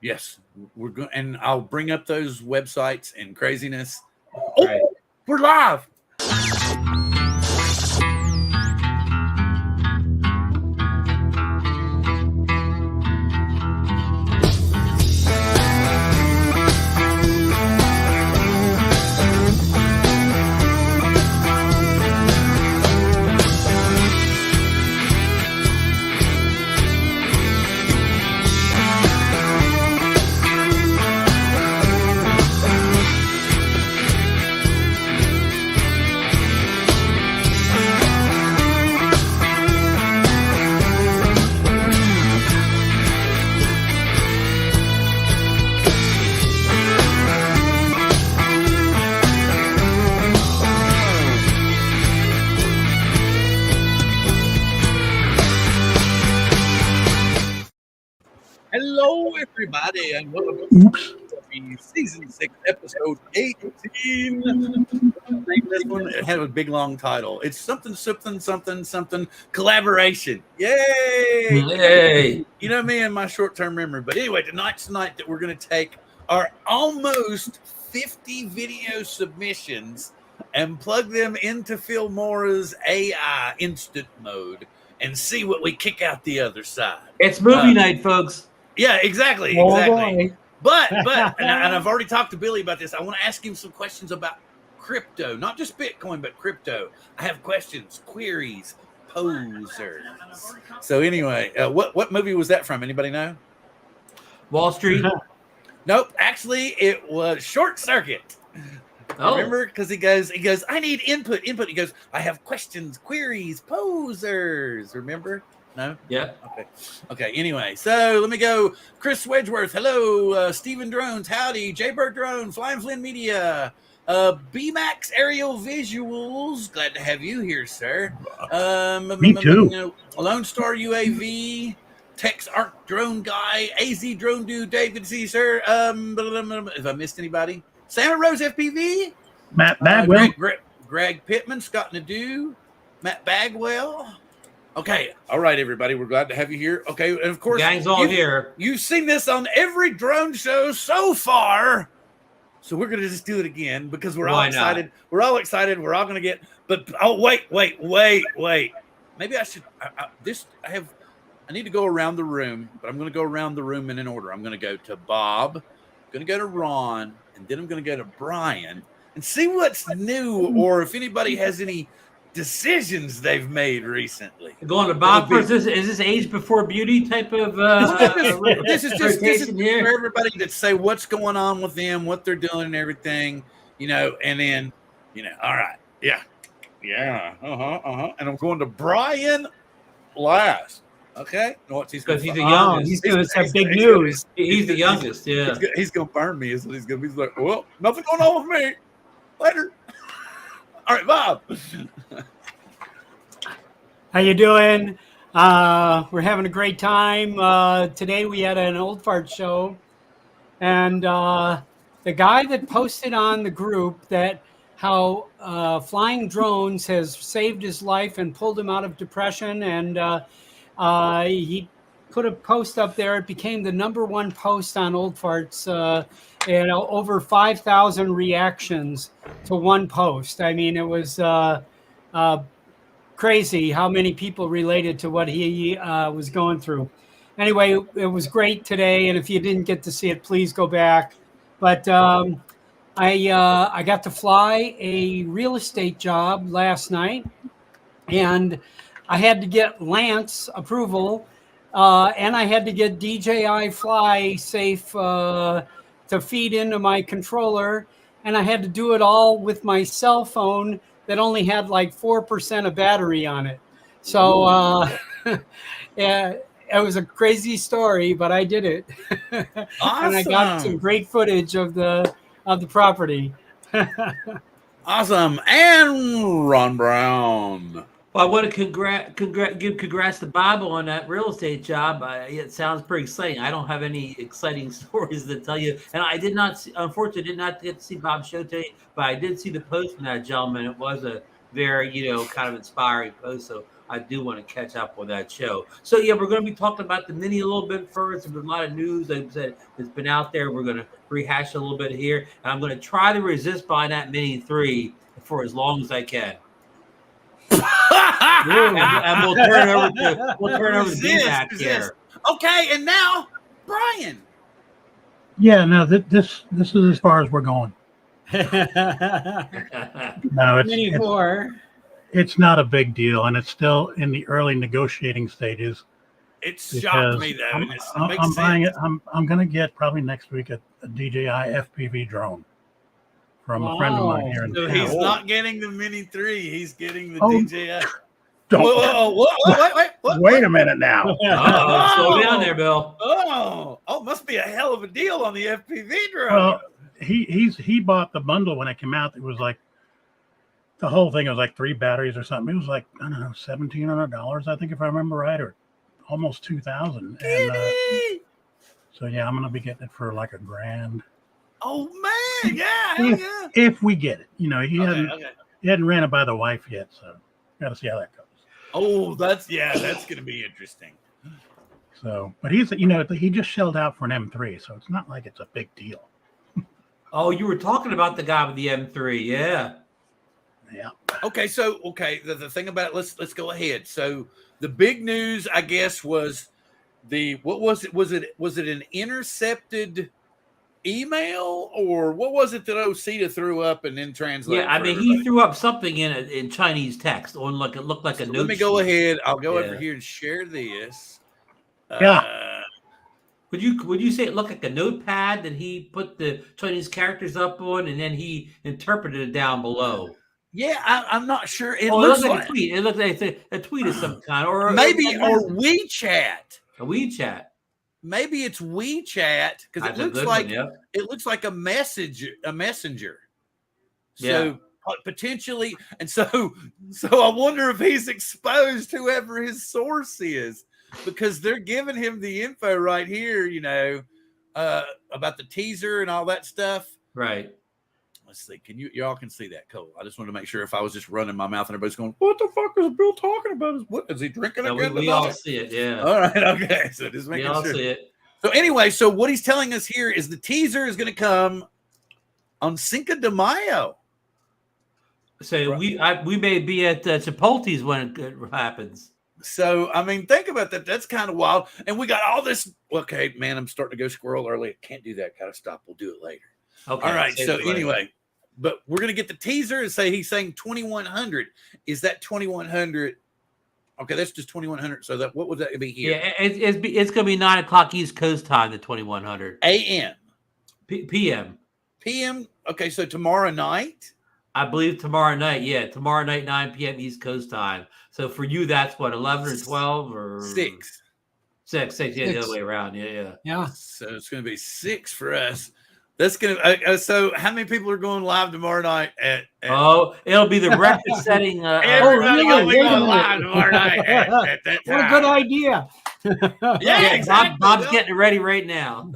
Yes, we're going, and I'll bring up those websites and craziness. Right. Oh, we're live. Hello, everybody, and welcome to season 6, episode 18. This one had a big long title. It's something collaboration. Yay! Yay! You know me and my short-term memory. But anyway, tonight's the night that we're going to take our almost 50 video submissions and plug them into Filmora's AI instant mode and see what we kick out the other side. It's movie night, folks. Yeah, exactly. But and I've already talked to Billy about this. I want to ask him some questions about crypto, not just Bitcoin, but crypto. I have questions, queries, posers. So anyway, what movie was that from? Anybody know? Wall Street. Nope. Actually, it was Short Circuit. Oh. Remember? Because he goes, I need input. He goes, I have questions, queries, posers. Remember? No? Yeah. Okay. Anyway, so let me go. Chris Wedgeworth, hello. Stephen Drones, howdy. Jaybird Drone, Flying Flynn Media, BMAX Aerial Visuals. Glad to have you here, sir. Me too. Lone Star UAV, Tex Arc Drone Guy, AZ Drone Dude, David C, sir. Have I missed anybody? Santa Rose FPV, Matt Bagwell, Greg Pittman, Scott Nadeau, Matt Bagwell. Okay, all right, everybody. We're glad to have you here. Okay, and of course, gang's all here. You've seen this on every drone show so far, so we're gonna just do it again because we're all excited. We're all excited. We're all gonna get. But oh, wait. Maybe I should. I need to go around the room, but I'm gonna go around the room in an order. I'm gonna go to Bob. I'm gonna go to Ron, and then I'm gonna go to Brian and see what's new, or if anybody has any decisions they've made recently. Going to Bob first. Is this age before beauty type of this is here for everybody to say what's going on with them, what they're doing and everything, and then all right, and I'm going to Brian last. Okay, because he's the youngest. He's going to have big news. He's the youngest. Yeah, he's going to burn me. Is what he's going to be. He's like, well, nothing going on with me. Later. All right, Bob. How you doing? We're having a great time. Today we had an old fart show, and the guy that posted on the group that how flying drones has saved his life and pulled him out of depression, and he put a post up there. It became the #1 post on old farts, and over 5,000 reactions to one post. I mean, it was crazy how many people related to what he was going through. Anyway, it was great today, and if you didn't get to see it, please go back. But I got to fly a real estate job last night, and I had to get Lance approval, and I had to get DJI Fly Safe to feed into my controller, and I had to do it all with my cell phone that only had like 4% of battery on it. So yeah, it was a crazy story, but I did it. Awesome. And I got some great footage of the property. Awesome. And Ron Brown. Well, I want to give congrats to Bob on that real estate job. It sounds pretty exciting. I don't have any exciting stories to tell you, and I did not see, unfortunately, did not get to see Bob's show today, but I did see the post from that gentleman. It was a very, kind of inspiring post. So I do want to catch up with that show. So yeah, we're going to be talking about the Mini a little bit first. There's been a lot of news, like I said, that's been out there. We're going to rehash a little bit here, and I'm going to try to resist buying that Mini 3 for as long as I can. And we'll turn over to D-Mac here. Okay, and now Brian. Yeah, no, this is as far as we're going. No, it's not a big deal, and it's still in the early negotiating stages. It shocked me though. I'm buying it. I'm going to get probably next week a DJI FPV drone from a friend of mine here in town. He's not getting the Mini 3. He's getting the DJI. Wait a minute now. Slow down there, Bill. Must be a hell of a deal on the FPV drone. Well, he bought the bundle when it came out. It was like the whole thing was like 3 batteries or something. It was like, I don't know, $1,700, I think, if I remember right, or almost $2,000. And so yeah, I'm gonna be getting it for like $1,000. Oh man, yeah, if we get it. You know, he hadn't ran it by the wife yet, so got to see how that goes. Oh, that's gonna be interesting. So, but he just shelled out for an M3, so it's not like it's a big deal. Oh, you were talking about the guy with the M3, yeah. Okay, so the thing about it, let's go ahead. So the big news, I guess, was what was it? Was it an intercepted email, or what was it that Osita threw up and then translated? Yeah, I mean, he threw up something in Chinese text on it looked like a note. Let me go ahead. I'll go over here and share this. Would you say it looked like a notepad that he put the Chinese characters up on, and then he interpreted it down below? Yeah, I'm not sure. It looks like a tweet. It looks like a tweet of some kind, or WeChat. A WeChat. Maybe it's WeChat because it looks like a messenger. So potentially, and so I wonder if he's exposed whoever his source is, because they're giving him the info right here, about the teaser and all that stuff. Right. Let's see. Y'all can see that? Cool. I just wanted to make sure if I was just running my mouth and everybody's going, "What the fuck is Bill talking about? What is he drinking again?" We all see it. Yeah. All right. Okay. So just making sure. We all see it. So anyway, so what he's telling us here is the teaser is going to come on Cinco de Mayo. So we may be at Chipotle's when it happens. So I mean, think about that. That's kind of wild. And we got all this. Okay, man, I'm starting to go squirrel early. I can't do that. Gotta stop. We'll do it later. Okay. All right. So anyway, but we're gonna get the teaser and say he's saying 2100. Is that 2100? Okay, that's just 2100. So that what would that be here? Yeah, it's gonna be 9:00 East Coast time. The 2100 a.m. p.m. p.m. Okay, so tomorrow night. I believe tomorrow night. Yeah, tomorrow night 9 p.m. East Coast time. So for you, that's what 11 or 12 or 6. 6. Yeah, the other way around. Yeah. So it's gonna be 6 for us. That's gonna. So how many people are going live tomorrow night? It'll be the record-setting. Everybody going live tomorrow night at that time. What a good idea! Yeah, exactly. Bob's getting it ready right now.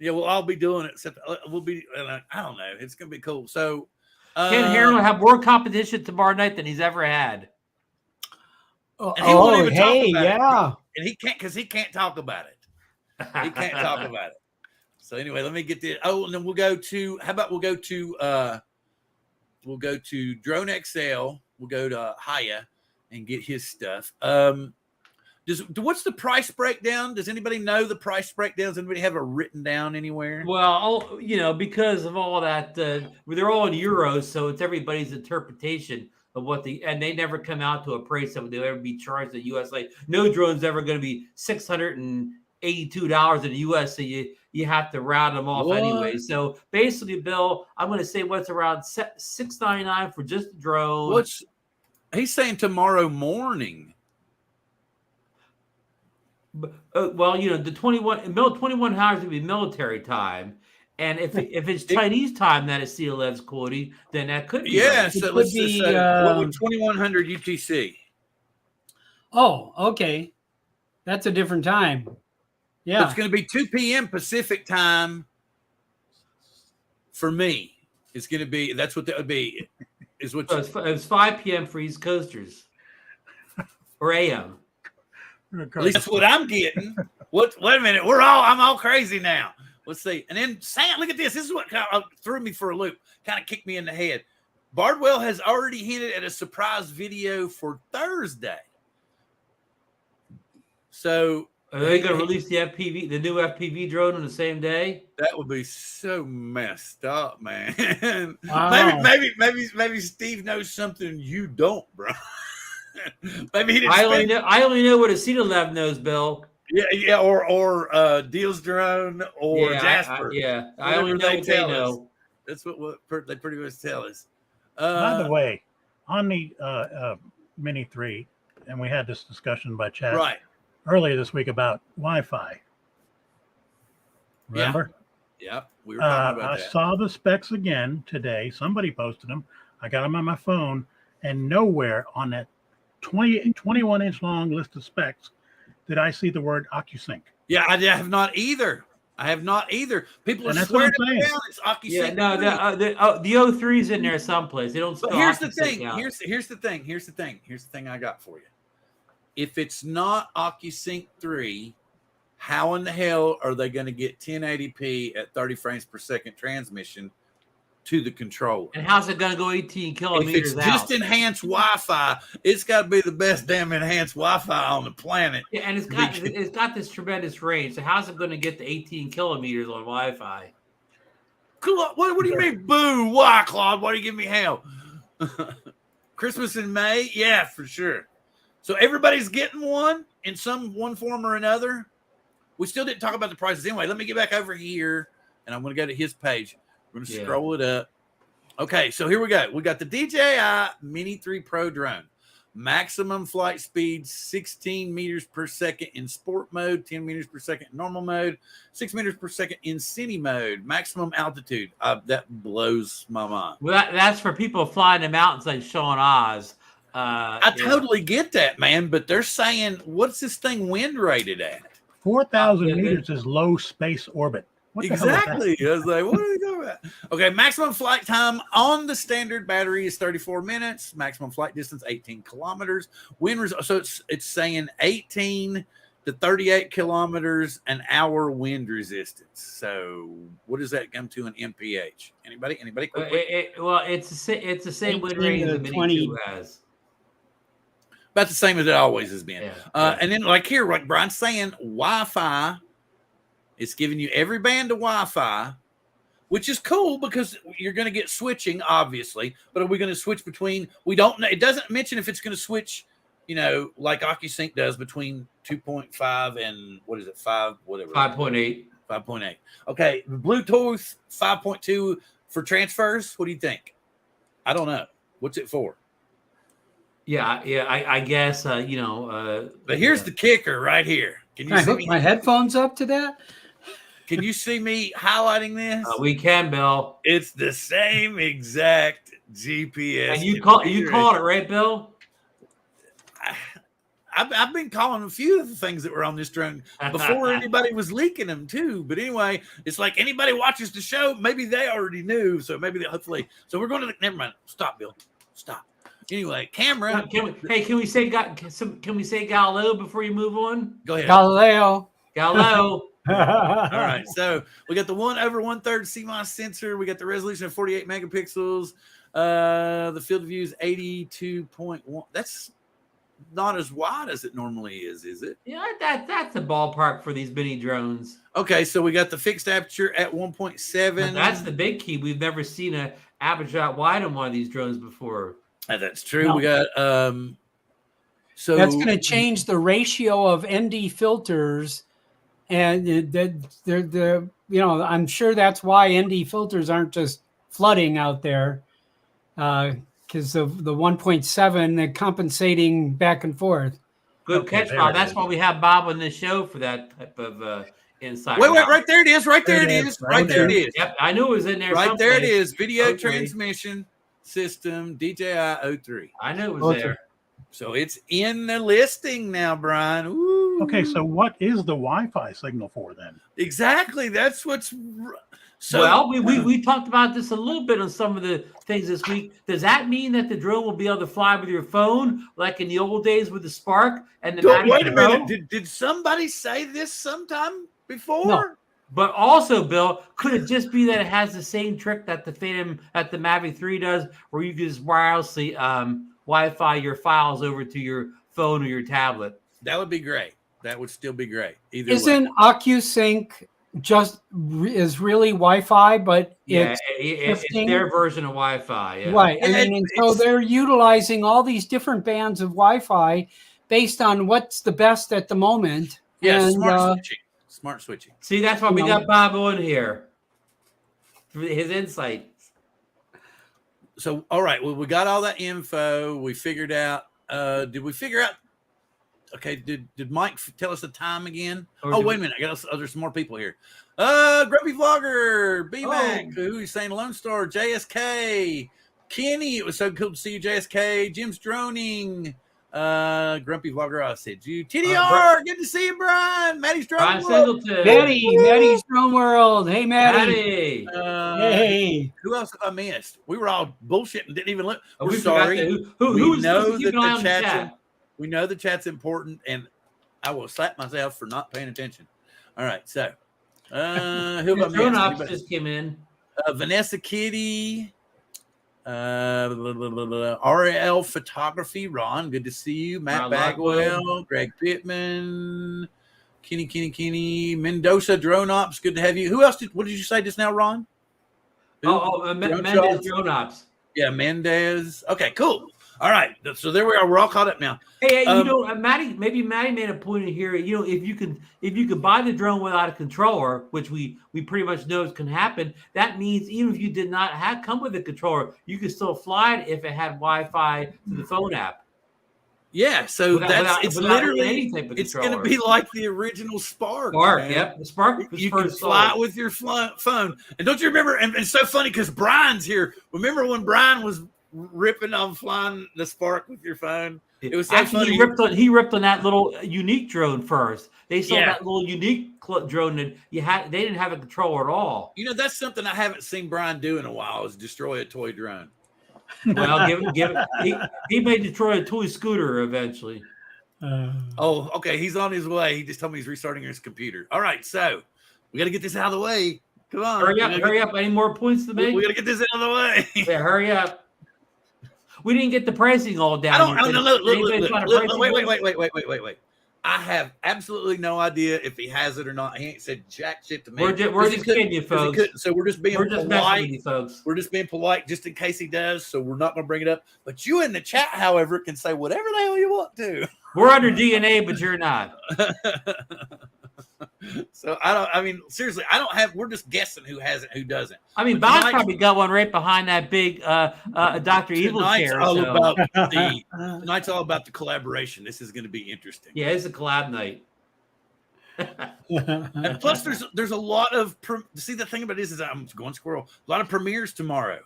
Yeah, we'll all be doing it. Except we'll be. I don't know. It's gonna be cool. So Ken Harrell will have more competition tomorrow night than he's ever had. And he won't even talk about it. And he can't because he can't talk about it. He can't talk about it. So anyway, let me get the. Oh, and then we'll go to. How about we'll go to Drone XL. We'll go to Haya and get his stuff. What's the price breakdown? Does anybody know the price breakdown? Does anybody have it written down anywhere? Well, because of all that, they're all in euros, so it's everybody's interpretation of what and they never come out to a price that they'll ever be charged in the U.S. Like no drone's ever going to be $682 in the U.S. So you have to round them off anyway. So basically, Bill, I'm going to say what's around $699 for just the drone. He's saying tomorrow morning. Well, the 21 hours would be military time, and if it's Chinese time that is CLF's quoting, then that could be. Yeah, right. so let's just say what would 2100 UTC? Oh, okay, that's a different time. Yeah, it's going to be 2 p.m. Pacific time for me. It's going to be that's what that would be. is what So it's 5 p.m. for East Coasters or AM. at least that's what I'm getting. What? Wait a minute. I'm all crazy now. Let's see. And then Sam, look at this. This is what kind of threw me for a loop. Kind of kicked me in the head. Bardwell has already hinted at a surprise video for Thursday. So are they going to release the new FPV drone on the same day? That would be so messed up, man. Wow. Maybe Steve knows something you don't, bro. Maybe he didn't. I only know what Acetalab knows, Bill. Yeah, or Deal's drone or Jasper. I only know what they know. That's what they pretty much tell us. By the way, on the Mini 3, and we had this discussion by chat earlier this week about Wi-Fi. Remember? Yeah, we were talking about that. I saw the specs again today. Somebody posted them. I got them on my phone, and nowhere on that 21-inch long list of specs did I see the word OcuSync. Yeah, I have not either. People are swearing it down. It's OcuSync. Yeah, no, the O3 is in there someplace. They don't. But here's the thing. Here's the thing I got for you. If it's not OcuSync 3, how in the hell are they going to get 1080p at 30 frames per second transmission to the controller? And how's it going to go 18 kilometers if it's just enhanced Wi-Fi, it's got to be the best damn enhanced Wi-Fi on the planet. Yeah, and it's got this tremendous range. So how's it going to get to 18 kilometers on Wi-Fi? What do you mean, boo? Why, Claude? Why do you give me hell? Christmas in May? Yeah, for sure. So everybody's getting one in one form or another. We still didn't talk about the prices. Anyway, let me get back over here, and I'm going to go to his page. We're going to scroll it up. Okay, so here we go. We got the DJI Mini 3 Pro drone. Maximum flight speed, 16 meters per second in sport mode, 10 meters per second in normal mode, 6 meters per second in cine mode. Maximum altitude. That blows my mind. Well, that's for people flying the mountains like Sean Oz. I totally get that, man, but they're saying, what's this thing wind rated at? 4,000 meters is low space orbit. Exactly. I was like, what are they talking about? Okay, maximum flight time on the standard battery is 34 minutes. Maximum flight distance, 18 kilometers. So it's saying 18 to 38 kilometers an hour wind resistance. So what does that come to in MPH? Anybody? It's the same wind range the Mini 2 has. About the same as it always has been. Yeah. And then like here, like Brian's saying, Wi-Fi, it's giving you every band of Wi-Fi, which is cool because you're going to get switching, obviously. But are we going to switch between? We don't know. It doesn't mention if it's going to switch, like OcuSync does between 2.5 and what is it, 5, whatever. 5.8. 5.8. Okay, Bluetooth 5.2 for transfers. What do you think? I don't know. What's it for? Yeah. I guess But here's the kicker right here. Can you hook my headphones up to that? Can you see me highlighting this? We can, Bill. It's the same exact GPS. And you called it, right, Bill? I've been calling a few of the things that were on this drone before anybody was leaking them too. But anyway, it's like anybody watches the show, maybe they already knew. So maybe hopefully. So we're going to never mind. Stop, Bill. Stop. Anyway, camera. Can we say Galileo before you move on? Go ahead. Galileo. All right. So we got the 1/1/3 CMOS sensor. We got the resolution of 48 megapixels. The field of view is 82.1. That's not as wide as it normally is it? Yeah, that's the ballpark for these mini drones. Okay, so we got the fixed aperture at 1.7. That's the big key. We've never seen an aperture that wide on one of these drones before. That's true. No. We got so that's going to change the ratio of ND filters, and I'm sure that's why ND filters aren't just flooding out there, because of the 1.7, they're compensating back and forth. Good catch, Bob. That's why we have Bob on this show for that type of insight. Wait, right there it is. Right there it is. Yep, I knew it was in there. Right there it is. Video transmission system DJI O3. I knew it was there. So it's in the listing now, Brian. Ooh. Okay, so what is the Wi-Fi signal for then? Exactly. That's what's so. Well, we talked about this a little bit on some of the things this week. Does that mean that the drone will be able to fly with your phone, like in the old days with the Spark and the Mavic Wait a Pro? minute. Did somebody say this sometime before? No. But also, Bill, could it just be that it has the same trick that the Mavic 3 does, where you can just wirelessly Wi-Fi your files over to your phone or your tablet? That would be great. That would still be great. Either Isn't way. OcuSync is really Wi-Fi, but Yeah, it's it's their version of Wi-Fi. Yeah. right. I And mean, and so they're utilizing all these different bands of Wi-Fi based on what's the best at the moment. Yeah, and, smart switching. Smart switching. See, that's why we got Bob on here for his insights. So, all right. Well, we got all that info. We figured out. Did we figure out? Okay. Did Mike tell us the time again? Wait a minute. There's some more people here. Grumpy Vlogger, B-Mac, who's saying Lone Star, JSK, Kenny. It was so cool to see you, JSK. Jim's droning. Grumpy Vlogger, I said you. TDR, good to see you, Brian. Maddie's Drone World. Maddie's Drone World. Hey, Maddie. Hey. Who else have I missed? We were all bullshitting, didn't even look. We're sorry. Who know that the chat's we know the chat's important, and I will slap myself for not paying attention. All right, so who have I Drone missed? Ops just came in. Vanessa Kitty. RL Photography, Ron, good to see you. Matt Bagwell, Greg Pittman, Kenny, Mendoza Drone Ops, good to have you. Who else what did you say just now, Ron? Mendez Drone Ops. Yeah, Mendez. Okay, cool. All right, so there we are. We're all caught up now. Hey, Maddie made a point in here. You know, if you can buy the drone without a controller, which we pretty much know can happen, that means even if you did not come with a controller, you could still fly it if it had Wi-Fi to the phone app. Yeah, so it's literally any type of it's going to be like the original Spark. Yep, the Spark. You can fly it with your phone. And don't you remember? And it's so funny because Brian's here. Remember when Brian was ripping on flying the Spark with your phone? It was so funny. He ripped on that little unique drone first. They saw that little unique drone that they didn't have a controller at all. You know, that's something I haven't seen Brian do in a while, is destroy a toy drone. Well, give it. He may destroy a toy scooter eventually. Okay. He's on his way. He just told me he's restarting his computer. All right, so we got to get this out of the way. Come on, hurry up! Any more points to make? We got to get this out of the way. Yeah, hurry up. We didn't get the pricing all down. Wait. I have absolutely no idea if he has it or not. He ain't said jack shit to me. We're just kidding you, folks. So we're just being polite. You, folks. We're just being polite just in case he does. So we're not going to bring it up. But you in the chat, however, can say whatever the hell you want to. We're under DNA, but you're not. So seriously, we're just guessing who has it, who doesn't. I mean, Bob's probably got one right behind that big Dr. Evil chair. Tonight's all about the collaboration. This is going to be interesting. Yeah, it's a collab night. And plus, there's a lot of see, the thing about this is I'm going squirrel. A lot of premieres tomorrow.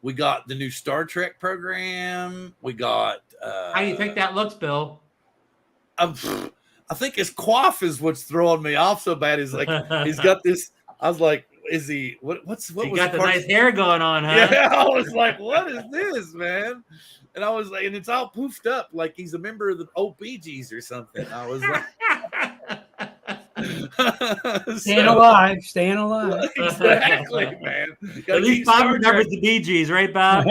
We got the new Star Trek program. We got. How do you think that looks, Bill? I think his coif is what's throwing me off so bad. Is like he's got this. I was like, is he? What? He got the nice hair going on, huh? Yeah, I was like, what is this, man? And I was like, and it's all poofed up like he's a member of the old Bee Gees or something. I was like, staying alive. Exactly, man. At least Bob remembers the Bee Gees, right, Bob?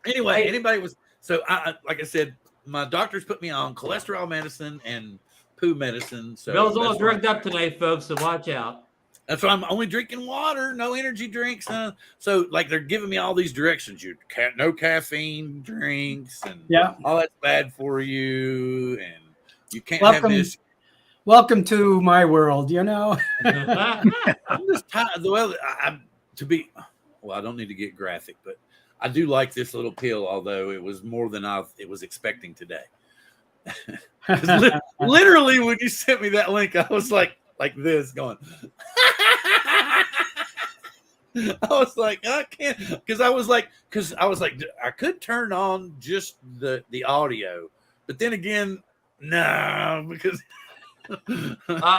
Anyway, anybody was so like I said. My doctors put me on cholesterol medicine and poo medicine. So Bill's all drugged up tonight, folks, so watch out. That's why I'm only drinking water, no energy drinks. So like they're giving me all these directions. You can't, no caffeine drinks, and all that's bad for you, and you can't have this. Welcome to my world, you know. I'm just tired. Well, I don't need to get graphic, but I do like this little pill, although it was more than I was expecting today. Literally, when you sent me that link, I was like this, going. I was like, I can't, because I was like, I could turn on just the audio, But then again, no, because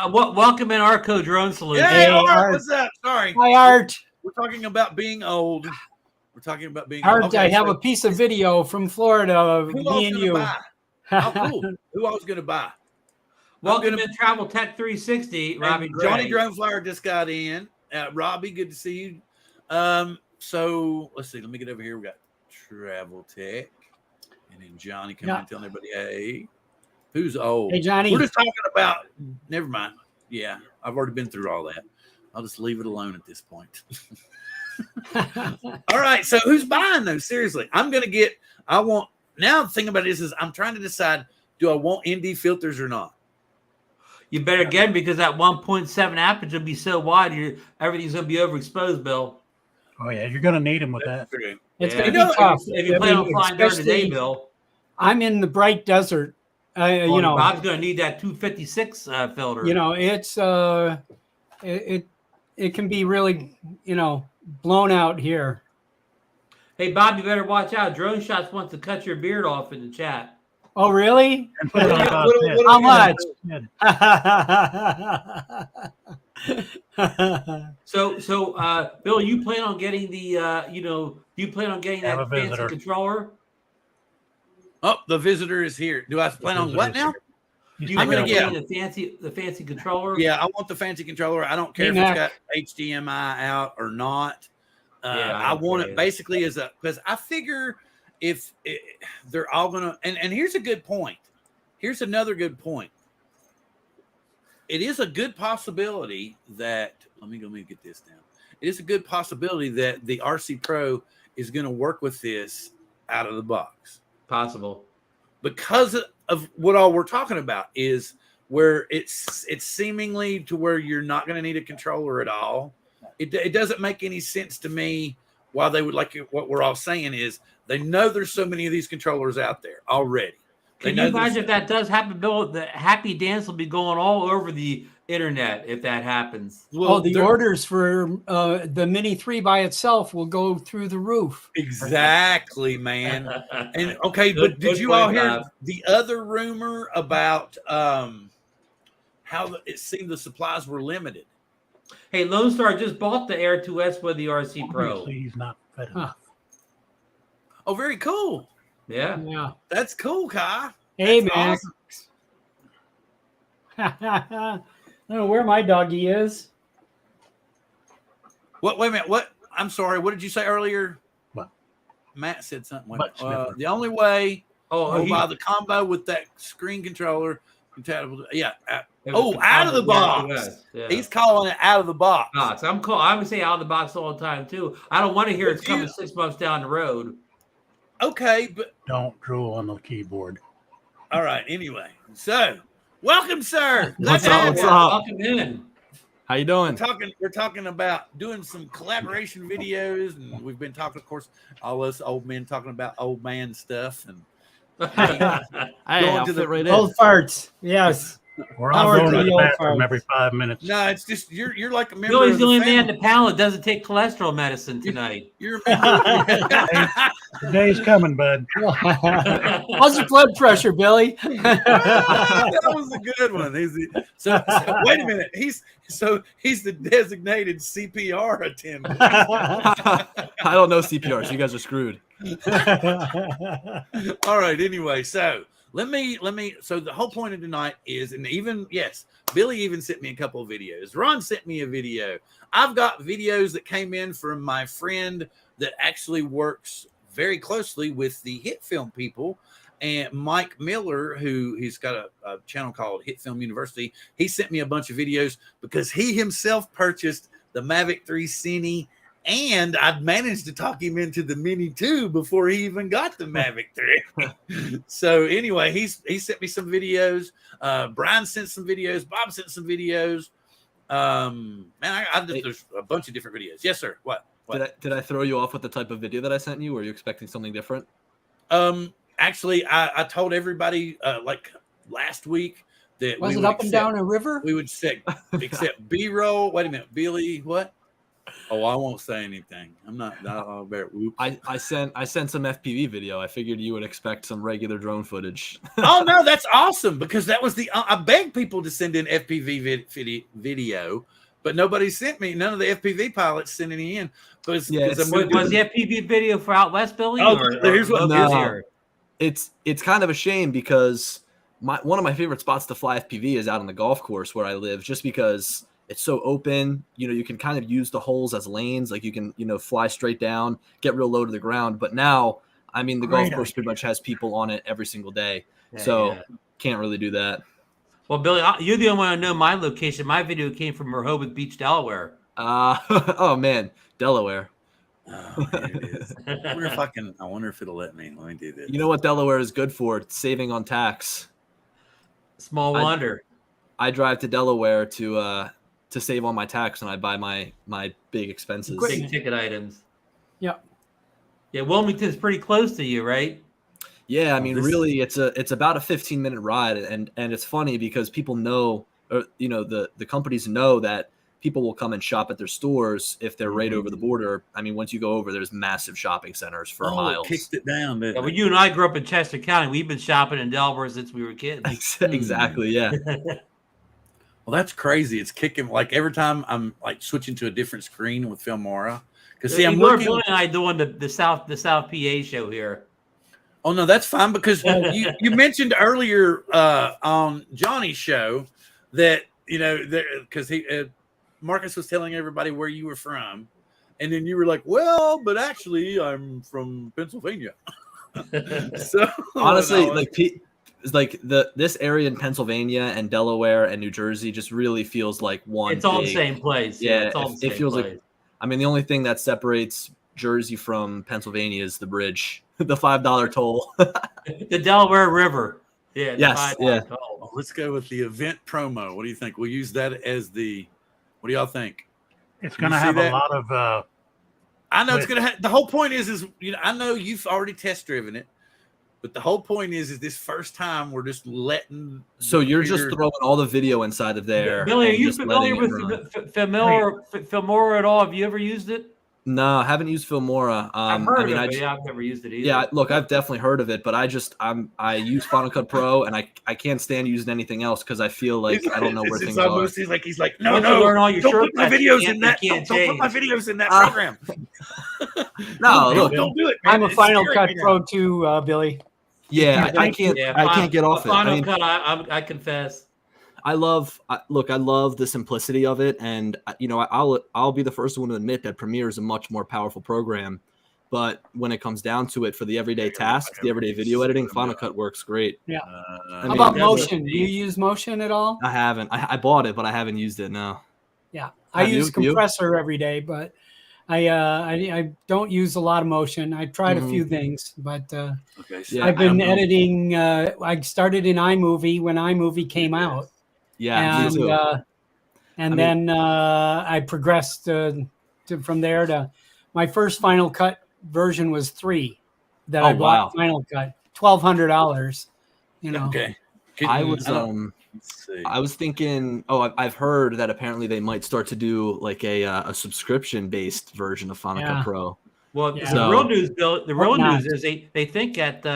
welcome in Arco Drone Solution. Hey, Art, what's up? Sorry. Hi, Art. We're talking about being old. We're talking about being Art, old. Okay, I have a piece of video from Florida of me and you. Buy? Oh, cool. Who else going to buy? Welcome in Travel Tech 360, Robbie Gray. Johnny Droneflower just got in. Robbie, good to see you. So let's see. Let me get over here. We got Travel Tech. And then Johnny coming in telling everybody, hey, who's old? Hey, Johnny. We're just talking about, never mind. Yeah, I've already been through all that. I'll just leave it alone at this point. All right. So who's buying those? Seriously, now the thing about it is I'm trying to decide, do I want ND filters or not? You better get them because that 1.7 aperture will be so wide, everything's going to be overexposed, Bill. Oh, yeah. You're going to need them with that. It's going to be tough. If you plan on flying during the day, Bill. I'm in the bright desert. You know, Bob's going to need that 256 filter. You know, it's it can be really, you know, blown out here. Hey, Bob, you better watch out. Drone Shots wants to cut your beard off in the chat. Oh, really? And put it on top How much? So, Bill, you plan on getting the, do you plan on getting that fancy controller? Oh, the visitor is here. Do I plan on what now? I'm going to get the fancy controller. Yeah, I want the fancy controller. I don't care if it's got HDMI out or not. I want it basically because I figure if they're all going to, and here's a good point. Here's another good point. It is a good possibility that, let me get this down. It is a good possibility that the RC Pro is going to work with this out of the box. Possible. Because of what all we're talking about is where it's seemingly to where you're not going to need a controller at all. It doesn't make any sense to me why they would like it. What we're all saying is they know there's so many of these controllers out there already. Can you imagine if that does happen, Bill? The happy dance will be going all over the internet if that happens. Well, the orders for the Mini 3 by itself will go through the roof. Exactly, man. And okay, but did you all hear the other rumor about how it seemed the supplies were limited? Hey, Lone Star just bought the Air 2S with the RC Pro. Obviously, he's not fed enough. Oh, very cool. Yeah. That's cool, Kai. Hey, man. Awesome. I don't know where my doggy is. What? Wait a minute. What? I'm sorry. What did you say earlier? What? Matt said something. The only way by the combo with that screen controller compatible. Yeah. Out of the box. Yeah. He's calling it out of the box. I'm going to say out of the box all the time too. I don't want to hear it's coming 6 months down the road. Okay, but don't drool on the keyboard. All right. Anyway, so welcome, sir. What's up? Welcome in. How you doing? We're talking about doing some collaboration videos, and we've been talking, of course, all us old men talking about old man stuff and I'll fit right in. Old farts. Yes. We're all going to the bathroom every 5 minutes. No, it's just you're like a member. Billy's the only man in the panel that doesn't take cholesterol medicine tonight. You're a member. The day's coming, bud. How's your blood pressure, Billy? That was a good one. So wait a minute. He's the designated CPR attendant. I don't know CPR, so you guys are screwed. All right. Anyway, so let me. So the whole point of tonight is, and Billy even sent me a couple of videos. Ron sent me a video. I've got videos that came in from my friend that actually works very closely with the Hit Film people, and Mike Miller, he's got a channel called Hit Film University. He sent me a bunch of videos because he himself purchased the Mavic 3 Cine, and I'd managed to talk him into the Mini 2 before he even got the Mavic 3. So anyway, he sent me some videos. Brian sent some videos. Bob sent some videos. There's a bunch of different videos. Yes, sir. What? Did I throw you off with the type of video that I sent you? Were you expecting something different? Actually, I told everybody like last week that was it up and down a river? We would accept B-roll. Wait a minute, Billy. What? Oh, I won't say anything. I'm not. I'll bear. Whoops. I sent some FPV video. I figured you would expect some regular drone footage. Oh no, that's awesome because that was the. I begged people to send in FPV video, but nobody sent me. None of the FPV pilots sent any in. Was the FPV video for Out West, Billy? Oh, here's what. No, it's kind of a shame because one of my favorite spots to fly FPV is out on the golf course where I live, just because it's so open. You know, you can kind of use the holes as lanes. Like you can, fly straight down, get real low to the ground. But now, I mean, the golf course pretty much has people on it every single day. Can't really do that. Well, Billy, you're the only one who know my location. My video came from Rehoboth Beach, Delaware. Oh man, Delaware. Oh, it is. I wonder if it'll let me. Let me do this. You know what Delaware is good for? It's saving on tax. Small wonder. I drive to Delaware to save on my tax when I buy my big expenses. Big ticket items. Yep. Yeah, Wilmington's pretty close to you, right? Yeah, I mean, really, it's about a 15-minute ride, and it's funny because people know, or the companies know that people will come and shop at their stores if they're right over the border. I mean, once you go over, there's massive shopping centers for miles. It kicked it down. Yeah, well, you and I grew up in Chester County. We've been shopping in Delaware since we were kids. Exactly, yeah. Well, that's crazy. It's kicking like every time I'm like switching to a different screen with Filmora. Because see, I'm looking. Billy and I doing the South PA show here. Oh no, that's fine because you mentioned earlier on Johnny's show that because Marcus was telling everybody where you were from, and then you were like, "Well, but actually, I'm from Pennsylvania." So honestly, this area in Pennsylvania and Delaware and New Jersey just really feels like one. It's all the same place. Yeah, it's all the same it feels place. like. I mean, the only thing that separates Jersey from Pennsylvania is the bridge, the $5 toll. The Delaware River. Yeah. Yes. Yeah. Well, let's go with the event promo. What do you think? We'll use that as the. What do y'all think? It's going to have a lot of. I know it's going to have. The whole point is I know you've already test driven it, but the whole point is this first time we're just letting. So you're just throwing all the video inside of there. Billy, are you familiar with Filmora at all? Have you ever used it? No, I haven't used Filmora. I've heard of it, I've never used it either. Yeah, look, I've definitely heard of it, but I use Final Cut Pro, and I can't stand using anything else because I feel like I don't know where things are. He's like, no, don't put my videos in that. Don't put my videos in that program. No, look, don't do it. Man. I'm a Final Cut Pro too, Billy. Yeah, I can't get off it. Final Cut, I confess. I love the simplicity of it, and I'll be the first one to admit that Premiere is a much more powerful program. But when it comes down to it, for the everyday tasks, the everyday video editing, Final Cut works great. Yeah. How about Motion? Do you use Motion at all? I haven't. I bought it, but I haven't used it. No. Yeah, I use Compressor every day, but I don't use a lot of Motion. I tried a few things, but I've been editing. I started in iMovie when iMovie came out. Yeah, and me too. Then I progressed from there to my first Final Cut version was 3 that I bought. Final Cut, $1,200. Okay. I was thinking. Oh, I've heard that apparently they might start to do like a subscription based version of Final Cut Pro. Well, the real news, Bill. The real news is they think at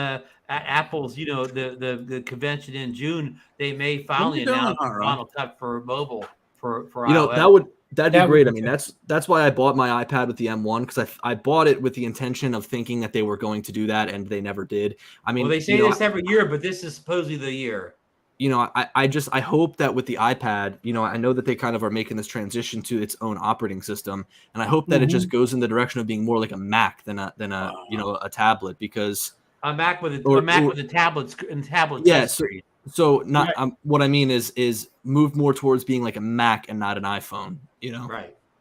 Apple's, the convention in June, they may finally announce Final Cut for mobile for iOS. That'd be great. I mean, that's why I bought my iPad with the M1 because I bought it with the intention of thinking that they were going to do that, and they never did. I mean, they say this every year, but this is supposedly the year. I hope that with the iPad, I know that they kind of are making this transition to its own operating system, and I hope that it just goes in the direction of being more like a Mac than a tablet, because a Mac with a tablet and tablet. Yeah. So what I mean is move more towards being like a Mac and not an iPhone.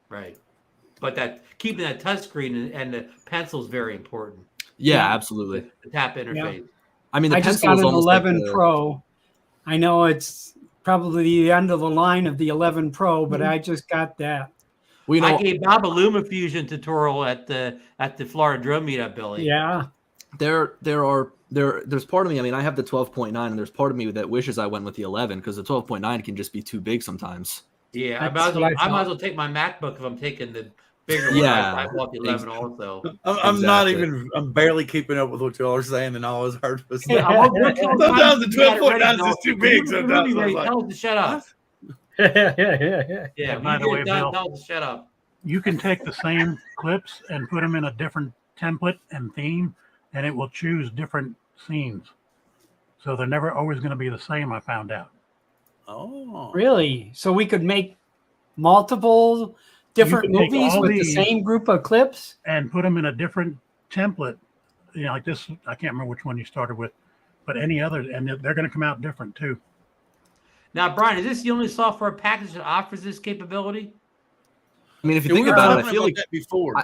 Right. But keeping that touchscreen and the pencil is very important. Yeah, absolutely. The tap interface. Yeah. I mean, I just got an 11 Pro. I know it's probably the end of the line of the 11 Pro, but I just got that. I gave Bob a LumaFusion tutorial at the Florida Drone Meetup, Billy. Yeah. There's part of me. I mean, I have the 12.9, and there's part of me that wishes I went with the 11 because the 12.9 can just be too big sometimes. Yeah, I might as well take my MacBook if I'm taking Bigger one. I bought the 11 also. I'm not even. I'm barely keeping up with what y'all are saying, and all I heard was Yeah, sometimes the 12.9 is too big. Sometimes tell us to shut up. Yeah. By the way, Bill, tell us to shut up. you can take the same clips and put them in a different template and theme, and it will choose different scenes. So they're never always going to be the same, I found out. Oh, Really? So we could make multiple different You can take movies all with the these same group of clips? and put them in a different template. You know, like this, I can't remember which one you started with, but any other, and they're going to come out different too. Now, Brian, is this the only software package that offers this capability? I mean, if you think about it, I feel like that before.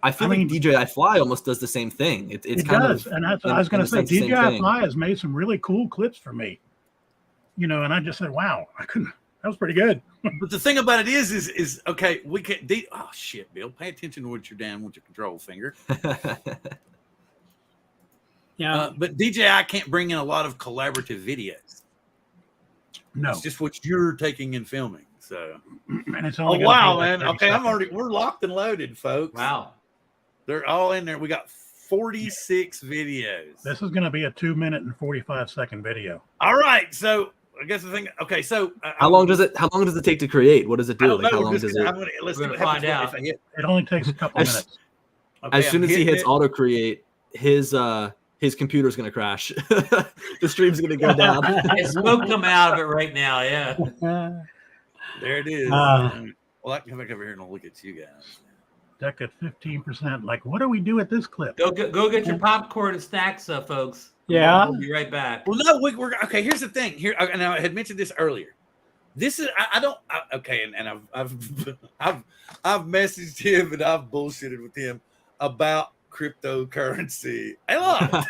I feel like DJI Fly almost does the same thing. It kind does, and that's what I was going to say. DJI Fly has made some really cool clips for me. You know, and I just said, "Wow, I couldn't." That was pretty good. But the thing about it is okay. We can't. Oh shit, Bill, pay attention to what you're doing with your control finger. Yeah, but DJI can't bring in a lot of collaborative videos. No, it's just what you're taking and filming. So, and it's only wow, man. Okay, we're locked and loaded, folks. Wow, they're all in there. We got 46 videos. This is going to be a 2-minute and 45-second video. All right, so I guess the thing. Okay, so how long does it take to create? What does it do? Like, how long does it? Let's find out. It only takes a couple minutes. Okay, as soon as he hits auto create, his computer's gonna crash. The stream's gonna go down. There's smoke coming out of it right now. Yeah. There it is. Well, I can come back over here and look at you guys. Deck at 15%. Like, what do we do at this clip? Go get your popcorn and snacks, folks. Yeah. We'll be right back. Well, no, we're okay. Here's the thing. Here, and I had mentioned this earlier. This is okay, and I've messaged him and I've bullshitted with him about cryptocurrency a lot.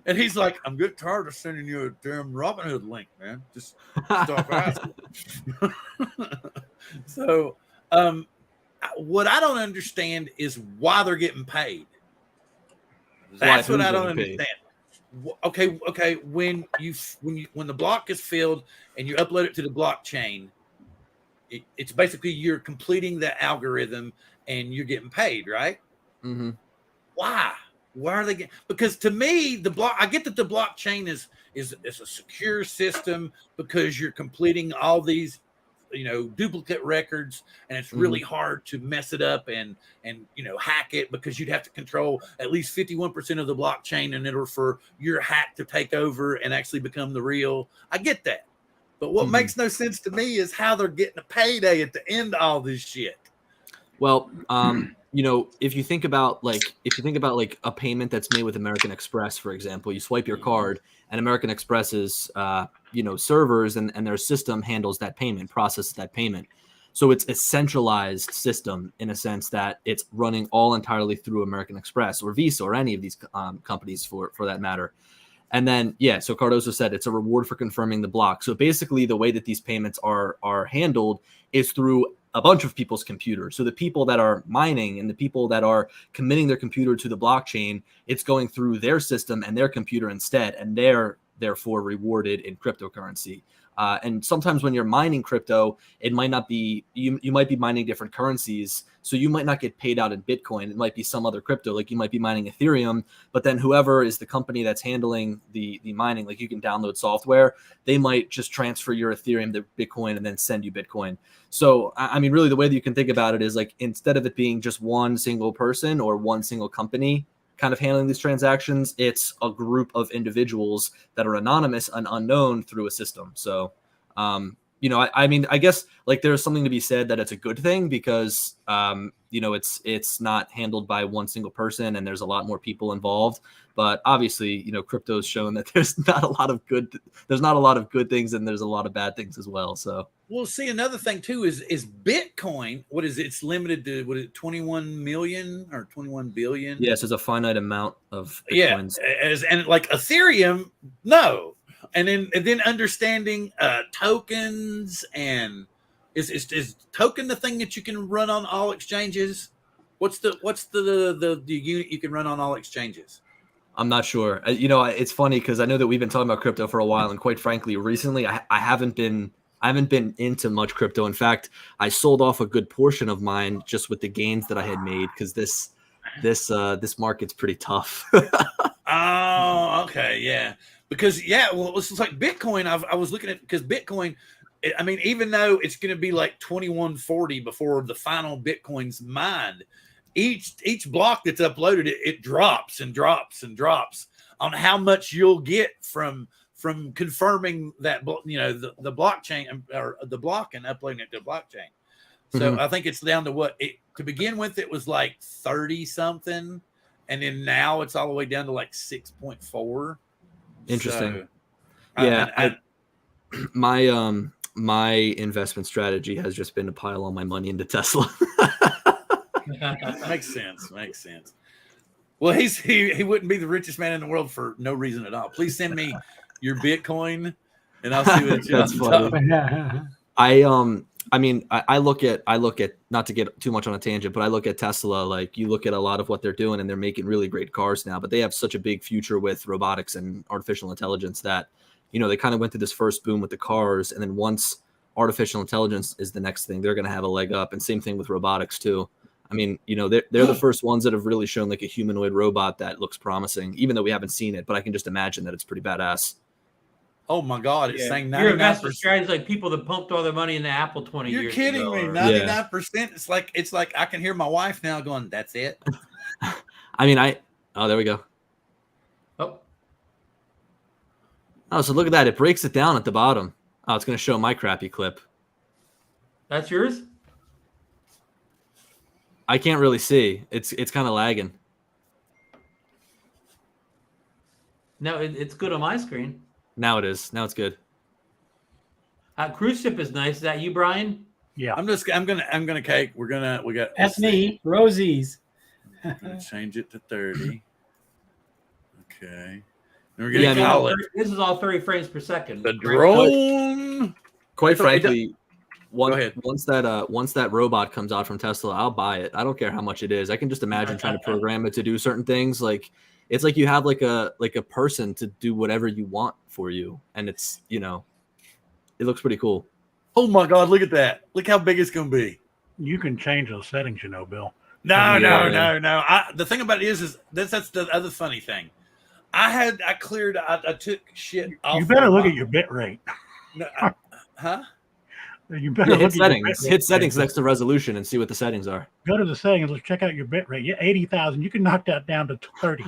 And he's like, I'm getting tired of sending you a damn Robinhood link, man. Just stop asking. So, what I don't understand is why they're getting paid. That's what I don't understand. Okay. When the block is filled and you upload it to the blockchain, it's basically you're completing the algorithm and you're getting paid, right? Mm-hmm. Why? Why are they getting? Because to me, I get that the blockchain is a secure system because you're completing all these, duplicate records, and it's really hard to mess it up and hack it, because you'd have to control at least 51% of the blockchain in order for your hack to take over and actually become the real. I get that, but what makes no sense to me is how they're getting a payday at the end of all this shit. Well, if you think about a payment that's made with American Express, for example, you swipe your card and American Express's servers and their system handles that payment, processes that payment. So it's a centralized system in a sense that it's running all entirely through American Express or Visa or any of these companies for that matter. And then, so Cardoso said it's a reward for confirming the block. So basically the way that these payments are handled is through a bunch of people's computers. So the people that are mining and the people that are committing their computer to the blockchain, it's going through their system and their computer instead, and they're therefore rewarded in cryptocurrency. And sometimes when you're mining crypto, it might not be, you might be mining different currencies. So you might not get paid out in Bitcoin. It might be some other crypto, like you might be mining Ethereum, but then whoever is the company that's handling the mining, like you can download software, they might just transfer your Ethereum to Bitcoin and then send you Bitcoin. So, I mean, really the way that you can think about it is like, instead of it being just one single person or one single company kind of handling these transactions, it's a group of individuals that are anonymous and unknown through a system. So, I mean, I guess like there's something to be said that it's a good thing because, it's not handled by one single person and there's a lot more people involved. But obviously, crypto's shown that there's not a lot of good things and there's a lot of bad things as well. So we'll see. Another thing too is Bitcoin. What is it? It's limited to 21 million or 21 billion. Yes, there's a finite amount of Bitcoins. And like Ethereum, no. And then understanding tokens, and is token the thing that you can run on all exchanges? What's the unit you can run on all exchanges? I'm not sure. It's funny because I know that we've been talking about crypto for a while, and quite frankly, recently I haven't been I haven't been into much crypto. In fact, I sold off a good portion of mine just with the gains that I had made because this market's pretty tough. Oh, okay, yeah. Because well, it's like Bitcoin. I was looking at because Bitcoin. I mean, even though it's going to be like 2140 before the final Bitcoin's mined, each block that's uploaded, it drops and drops and drops on how much you'll get from confirming that the blockchain or the block and uploading it to the blockchain. So I think it's down to what to begin with. It was like 30 something. And then now it's all the way down to like 6.4. Interesting. So, yeah. My investment strategy has just been to pile all my money into Tesla. Makes sense. Well, he wouldn't be the richest man in the world for no reason at all. Please send me your Bitcoin and I'll see what it's That's funny. I mean, I look at not to get too much on a tangent, but I look at Tesla. Like you look at a lot of what they're doing, and they're making really great cars now. But they have such a big future with robotics and artificial intelligence that they kind of went through this first boom with the cars, and then once artificial intelligence is the next thing, they're going to have a leg up. And same thing with robotics too. I mean, they're the first ones that have really shown like a humanoid robot that looks promising, even though we haven't seen it. But I can just imagine that it's pretty badass. Oh my God! It's saying 99%. Your investment strategy is like people that pumped all their money into Apple 20 years ago. You're kidding me? 99%. It's like I can hear my wife now going, "That's it." I mean, there we go. Oh, so look at that! It breaks it down at the bottom. Oh, it's going to show my crappy clip. That's yours. I can't really see. It's kind of lagging. No, it's good on my screen. Now it is. Now it's good. Cruise ship is nice. Is that you, Brian? Yeah. I'm gonna cake. We got. That's me, Rosie's. I'm gonna change it to 30. Okay. Then we're gonna call it. This is all 30 frames per second. The drone. Quite frankly, ahead. once that robot comes out from Tesla, I'll buy it. I don't care how much it is. I can just imagine trying to program it to do certain things. Like it's like you have like a person to do whatever you want for you, and it's it looks pretty cool. Oh my God! Look at that! Look how big it's gonna be. You can change those settings, Bill. No. The thing about it is that's the other funny thing. I took shit off. You better look at your bit rate. No, huh? You better hit settings. Hit settings next to resolution and see what the settings are. Go to the settings. Let's check out your bit rate. Yeah, 80,000. You can knock that down to 30.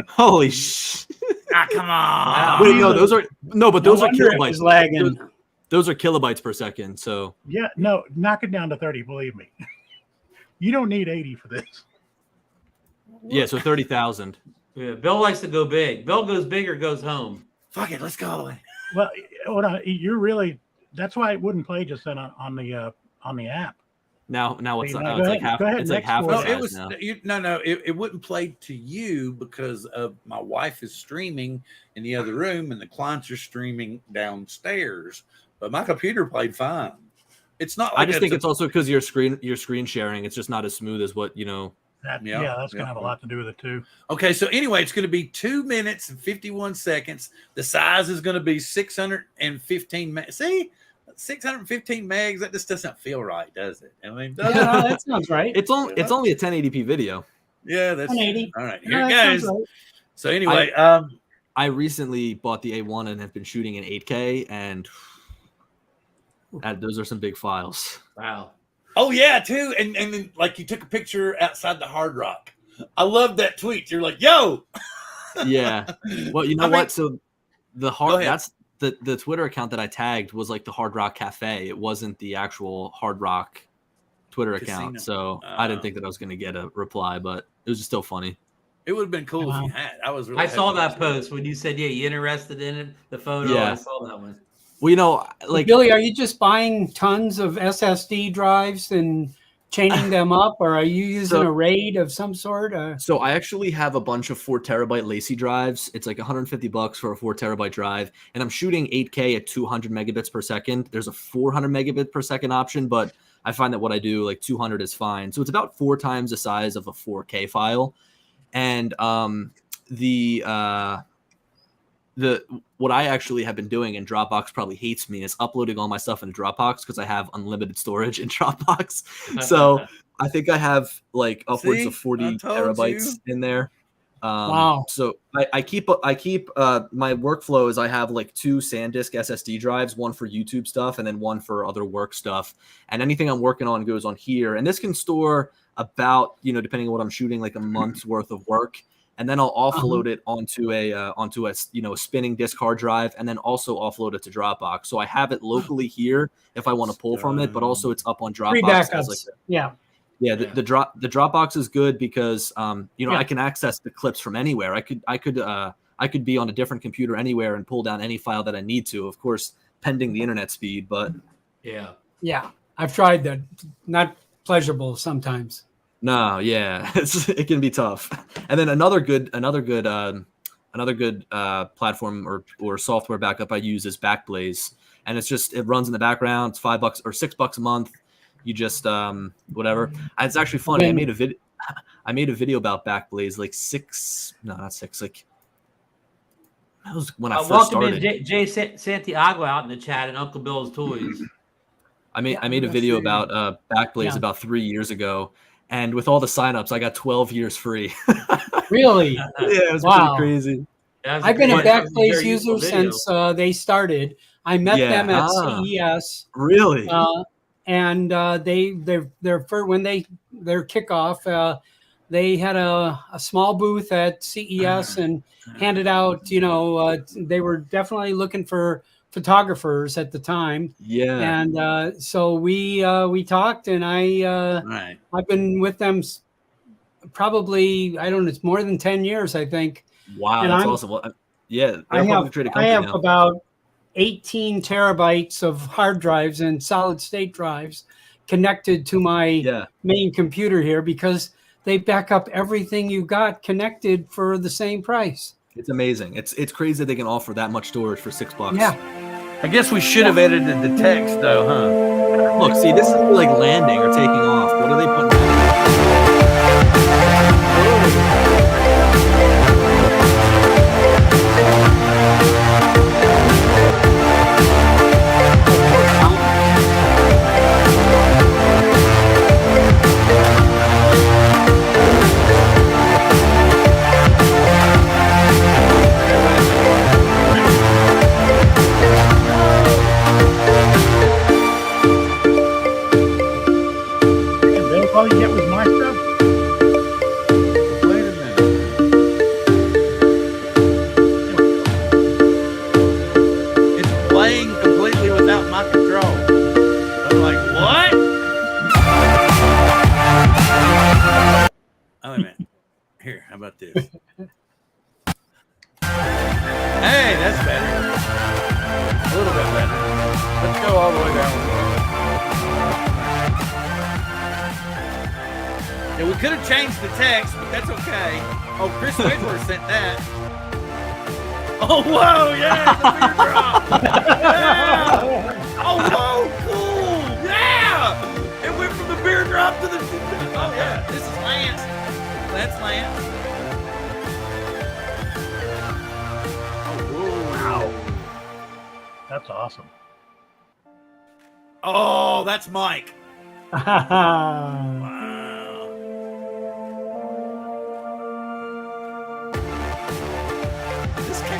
Holy shit! Come on. Wait, no, those are kilobytes. Lagging. Those are kilobytes per second. So yeah, no, knock it down to 30. Believe me, you don't need 80 for this. Yeah, so 30,000. Yeah, Bill likes to go big. Bill goes big or goes home. Fuck it, let's go. Well, you're really. That's why it wouldn't play just then on the app. Now what's Go it's ahead, like half. go ahead, It's like next half. one. The No, size now. it wouldn't play to you because of my wife is streaming in the other room and the clients are streaming downstairs. But my computer played fine. It's not. Like I just think it's also because your screen sharing. It's just not as smooth as what. That's gonna have a lot to do with it too. Okay, so anyway, it's going to be 2 minutes and 51 seconds. The size is going to be 615 megs. See, 615 megs. That just doesn't feel right, does it? I mean, That sounds right. It's only a 1080p video. Yeah, that's 180. all right. Here it goes. Right. So anyway, I recently bought the A1 and have been shooting in 8K, and those are some big files. Wow. Oh yeah, too, and then like you took a picture outside the Hard Rock. I love that tweet. You're like, yo. Yeah. Well, you know what? So that's the Twitter account that I tagged was like the Hard Rock Cafe. It wasn't the actual Hard Rock Twitter account. So I didn't think that I was going to get a reply, but it was just still funny. It would have been cool if you had. I saw that post when you said, "Yeah, you interested in it?" The photo. Yeah. I saw that one. Well, like Billy, are you just buying tons of SSD drives and chaining them up, or are you using a RAID of some sort? So I actually have a bunch of 4 terabyte lacy drives. It's like $150 for a 4 terabyte drive, and I'm shooting 8K at 200 megabits per second. There's a 400 megabit per second option, but I find that what I do, like 200 is fine. So it's about 4 times the size of a 4K file, and the what I actually have been doing, and Dropbox probably hates me, is uploading all my stuff into Dropbox because I have unlimited storage in Dropbox. So I think I have like upwards of 40 terabytes in there. Wow. So I keep my workflow is I have like 2 SanDisk SSD drives, one for YouTube stuff and then one for other work stuff. And anything I'm working on goes on here. And this can store about, depending on what I'm shooting, like a month's worth of work. And then I'll offload it onto a spinning disk hard drive, and then also offload it to Dropbox. So I have it locally here if I want to pull from it, but also it's up on Dropbox. Free backups. Yeah, the Dropbox is good because I can access the clips from anywhere. I could be on a different computer anywhere and pull down any file that I need to, of course, pending the internet speed. But yeah, I've tried that. Not pleasurable sometimes. No, yeah, it can be tough. And then another good platform or software backup I use is Backblaze, and it runs in the background. It's $5 or $6 a month. You just whatever. It's actually funny. I made a video about Backblaze that was when I first started. Welcome Jay Santiago out in the chat and Uncle Bill's Toys. I made a video about Backblaze about 3 years ago, and with all the signups, I got 12 years free. Really? Yeah, it was pretty crazy. I've been a Backblaze user since they started. I met them at CES. Really? And their kickoff, they had a small booth at CES and handed out, they were definitely looking for photographers at the time. Yeah. And so we talked, and I've been with them probably, I don't know, it's more than 10 years, I think. Wow, and that's awesome. Well, yeah, I have about 18 terabytes of hard drives and solid state drives connected to my main computer here, because they back up everything you got connected for the same price. It's amazing. It's crazy that they can offer that much storage for $6. Yeah. I guess we should have edited the text though, huh? Look, see, this is like landing or taking off. What are they putting? All you get was my stuff. Wait a minute. It's playing completely without my control. I'm like, what? Oh, wait a minute. Here, how about this? Hey, that's better. A little bit better. Let's go all the way down. Yeah, we could have changed the text, but that's okay. Oh, Chris Whitworth sent that. Oh, whoa, yeah, the beer drop. Yeah. Oh, whoa, cool. Yeah. It went from the beer drop to the... Oh, yeah, this is Lance. That's Lance. Oh, wow. That's awesome. Oh, that's Mike. Wow.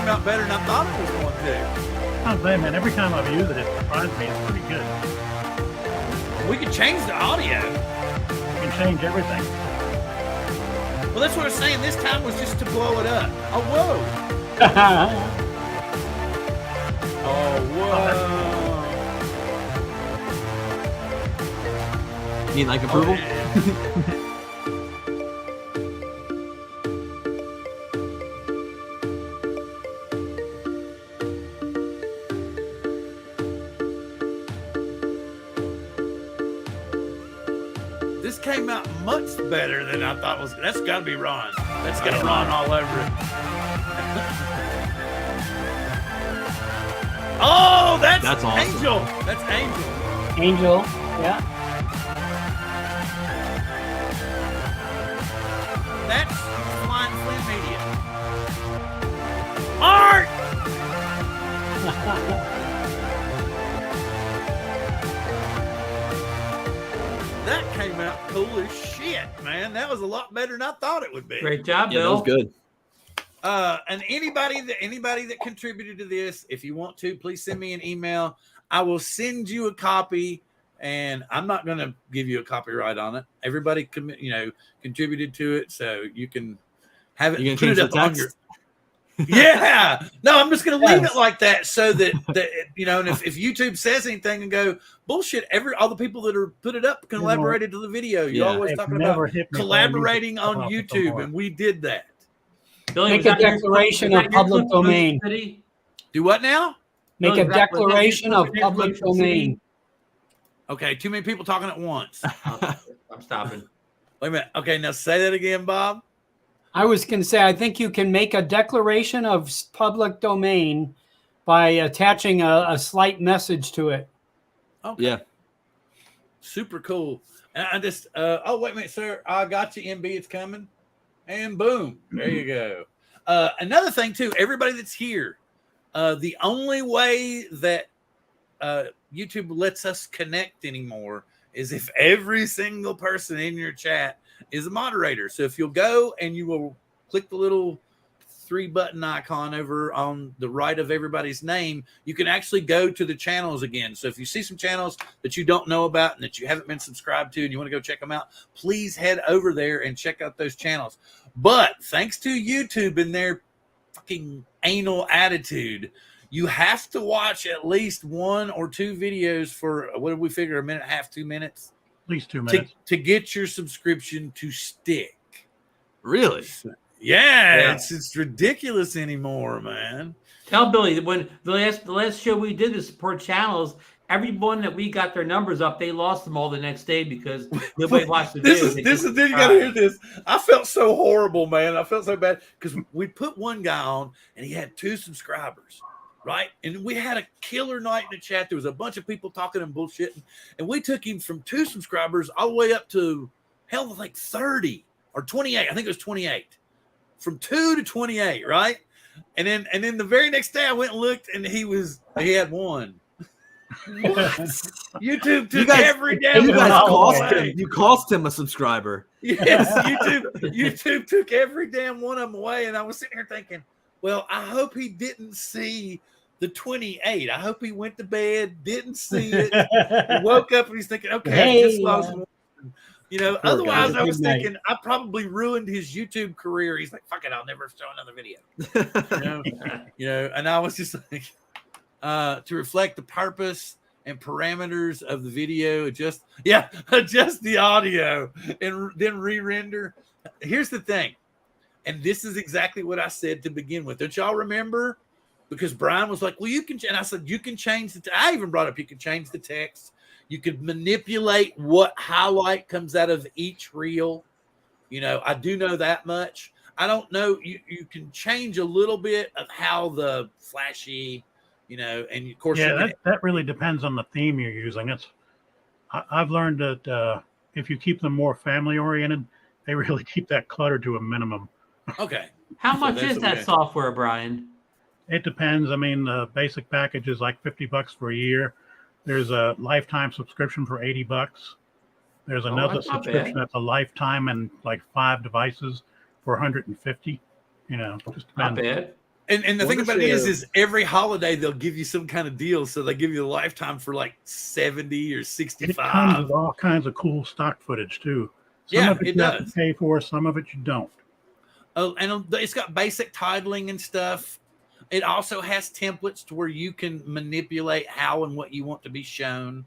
Out better than I thought it was going to. I'm saying, man, every time I've used it, it surprised me. It's pretty good. We can change the audio. You can change everything. Well, that's what I was saying. This time was just to blow it up. Oh, whoa. Oh, whoa. Need like approval? Oh, came out much better than I thought was. That's got to be Ron. That's got Ron all over it. Oh, that's awesome. Angel. That's Angel. Angel, yeah. That's Flying Flea Media. Art! That came out cool as shit, man. That was a lot better than I thought it would be. Great job, Yeah, that Bill. was good. And anybody that contributed to this, if you want to, please send me an email. I will send you a copy, and I'm not going to give you a copyright on it. Everybody, contributed to it, so you can have it. You can put change it the up on text. Yeah, no, I'm just going to leave it like that, so that and if YouTube says anything and go bullshit, all the people that are put it up collaborated to the video. You're always talking about collaborating on YouTube, and we did that. Billy, Make a declaration of public domain. Do what now? Make a declaration of public domain. Okay, too many people talking at once. I'm stopping. Wait a minute. Okay, now say that again, Bob. I was going to say, I think you can make a declaration of public domain by attaching a slight message to it. Okay. Yeah. Super cool. And I just, oh, wait a minute, sir. I got you, MB. It's coming. And boom. There you go. Another thing, too, everybody that's here, the only way that YouTube lets us connect anymore is if every single person in your chat is a moderator. So if you'll go and you will click the little 3-button icon over on the right of everybody's name, you can actually go to the channels again. So if you see some channels that you don't know about and that you haven't been subscribed to and you want to go check them out, please head over there and check out those channels. But thanks to YouTube and their fucking anal attitude, you have to watch at least 1 or 2 videos for, what did we figure, 1.5 minutes, 2 minutes? At least 2 minutes. To get your subscription to stick. Really? Yeah. It's ridiculous anymore, man. Tell Billy, when the last show we did to support channels, everyone that we got their numbers up, they lost them all the next day because nobody watched the video. This is you gotta hear this. I felt so horrible, man. I felt so bad because we put one guy on and he had 2 subscribers. Right. And we had a killer night in the chat. There was a bunch of people talking and bullshitting. And we took him from 2 subscribers all the way up to like 30 or 28. I think it was 28. From 2 to 28, right? And then the very next day I went and looked and he had 1. YouTube took every damn one. You cost him a subscriber. Yes, YouTube took every damn one of them away. And I was sitting here thinking, well, I hope he didn't see the 28. I hope he went to bed, didn't see it, woke up and he's thinking, okay, I just lost one. Otherwise I was thinking I probably ruined his YouTube career. He's like, fuck it, I'll never show another video. And I was just like, to reflect the purpose and parameters of the video, adjust the audio and then re-render. Here's the thing. And this is exactly what I said to begin with. Don't y'all remember? Because Brian was like, well, you can, and I said, you can change I even brought up, you can change the text. You could manipulate what highlight comes out of each reel. I do know that much. I don't know. You can change a little bit of how the flashy, and of course. Yeah, that really depends on the theme you're using. I've learned that if you keep them more family oriented, they really keep that clutter to a minimum. Okay. How much is that software, Brian? It depends. I mean, the basic package is like $50 for a year. There's a lifetime subscription for $80. There's another subscription that's a lifetime and like 5 devices for $150. Just depends. Not bad. And the thing about it is every holiday they'll give you some kind of deal. So they give you the lifetime for like 70 or 65. It comes with all kinds of cool stock footage too. Some of it you have to pay for, some of it you don't. Oh, and it's got basic titling and stuff. It also has templates to where you can manipulate how and what you want to be shown.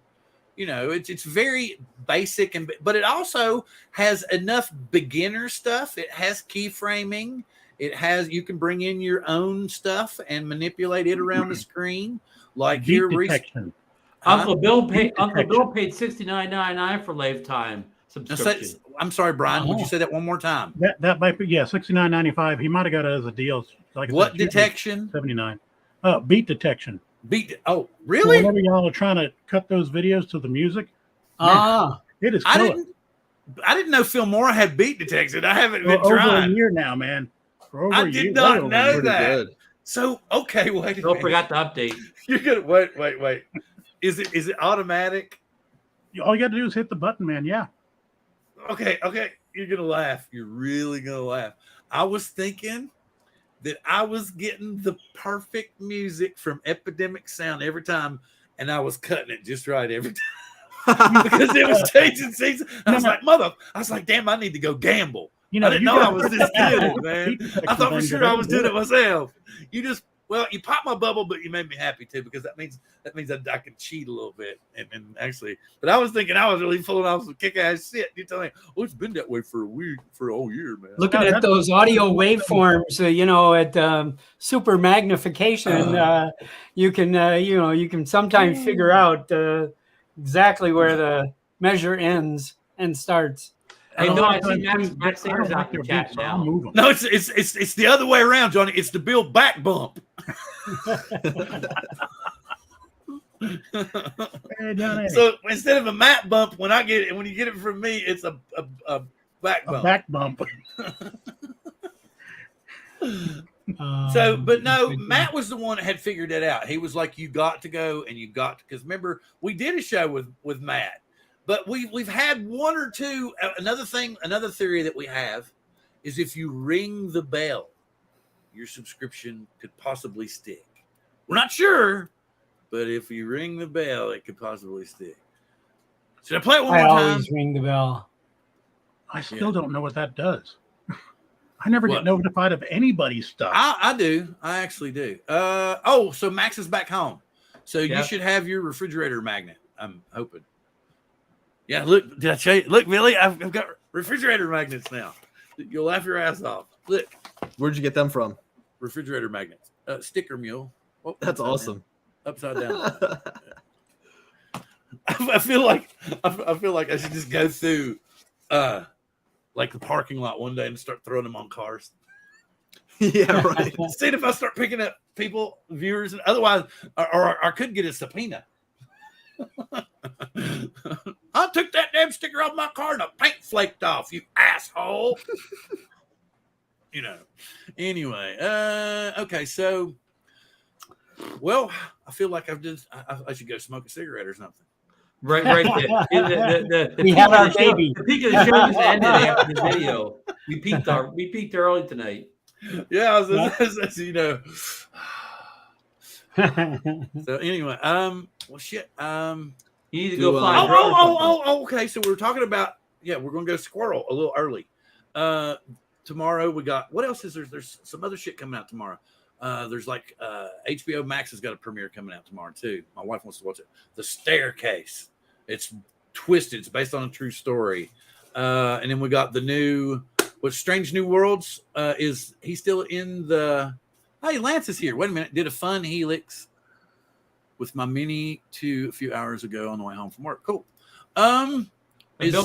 It's very basic, but it also has enough beginner stuff. It has keyframing. You can bring in your own stuff and manipulate it around the screen. Like Beat detection. Uncle Bill paid $69.99 for lifetime subscription. I'm sorry, Brian. Would you say that one more time? That might be $69.95. He might have got it as a deal. Like what detection? $79. Beat detection. Oh, really? So whenever y'all are trying to cut those videos to the music, it is. I didn't know Filmora had beat detection. I haven't been over trying. a year now, man. I did not know that. So okay, wait. Bill forgot to update. You're gonna wait. Is it automatic? All you got to do is hit the button, man. Yeah. Okay. You're gonna laugh. You're really gonna laugh. I was thinking that I was getting the perfect music from Epidemic Sound every time, and I was cutting it just right every time because it was changing seasons. I was like, damn, I need to go gamble. I didn't know I was this good, man. I thought for sure I was doing it myself. You popped my bubble, but you made me happy too, because that means I can cheat a little bit and actually. But I was thinking I was really pulling off some kick-ass shit. You tell me, it's been that way for a week, for a whole year, man. Looking at those audio waveforms, at super magnification, you can sometimes figure out exactly where the measure ends and starts. Hey, no, I see Max Sayers out in the chat now. No, it's the other way around, Johnny. It's the Bill back bump. So instead of a Matt bump, when you get it from me, it's a back bump. A back bump. But no, Matt was the one that had figured that out. He was like, you got to go, and you got to, because remember, we did a show with Matt. But we've had one or two. Another theory that we have is if you ring the bell, your subscription could possibly stick. We're not sure, but if you ring the bell, it could possibly stick. Should I play it one more time? I always ring the bell. I still don't know what that does. I never get notified of anybody's stuff. I do. I actually do. So Max is back home. So you should have your refrigerator magnet, I'm hoping. Yeah, look, did I show you? Look, Billy, I've got refrigerator magnets now. You'll laugh your ass off. Look. Where'd you get them from? Refrigerator magnets. Sticker mule. Oh, that's awesome. Upside down. I feel like I should just go through like the parking lot one day and start throwing them on cars. Yeah, right. See if I start picking up people, viewers, and otherwise, or I could get a subpoena. I took that damn sticker off my car and the paint flaked off, you asshole. Anyway, okay, so I feel like I should go smoke a cigarette or something. Right there. We have our baby. The peak of the show just ended after the video. We peaked early tonight. Yeah, So anyway, shit. You need to go find. Okay. So we're talking about we're gonna go Squirrel a little early. Tomorrow we got what else is there? There's some other shit coming out tomorrow. There's like HBO Max has got a premiere coming out tomorrow too. My wife wants to watch it. The Staircase. It's twisted. It's based on a true story. And then we got the new Strange New Worlds. Is he still in the? Hey, Lance is here. Wait a minute. Did a fun helix with my Mini a few hours ago on the way home from work. Cool. Bill,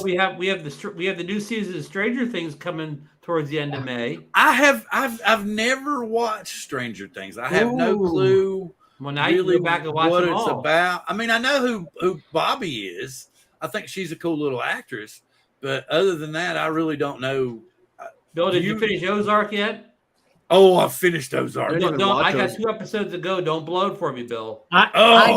we have the new season of Stranger Things coming towards the end of May. I've never watched Stranger Things. I have no clue. Well, now you go back and watch what them it's all. about. I mean, I know who Bobby is. I think she's a cool little actress, but other than that, I really don't know. Bill, did you finish Ozark yet? Oh, I finished Ozark. I got 2 episodes to go. Don't blow it for me, Bill. I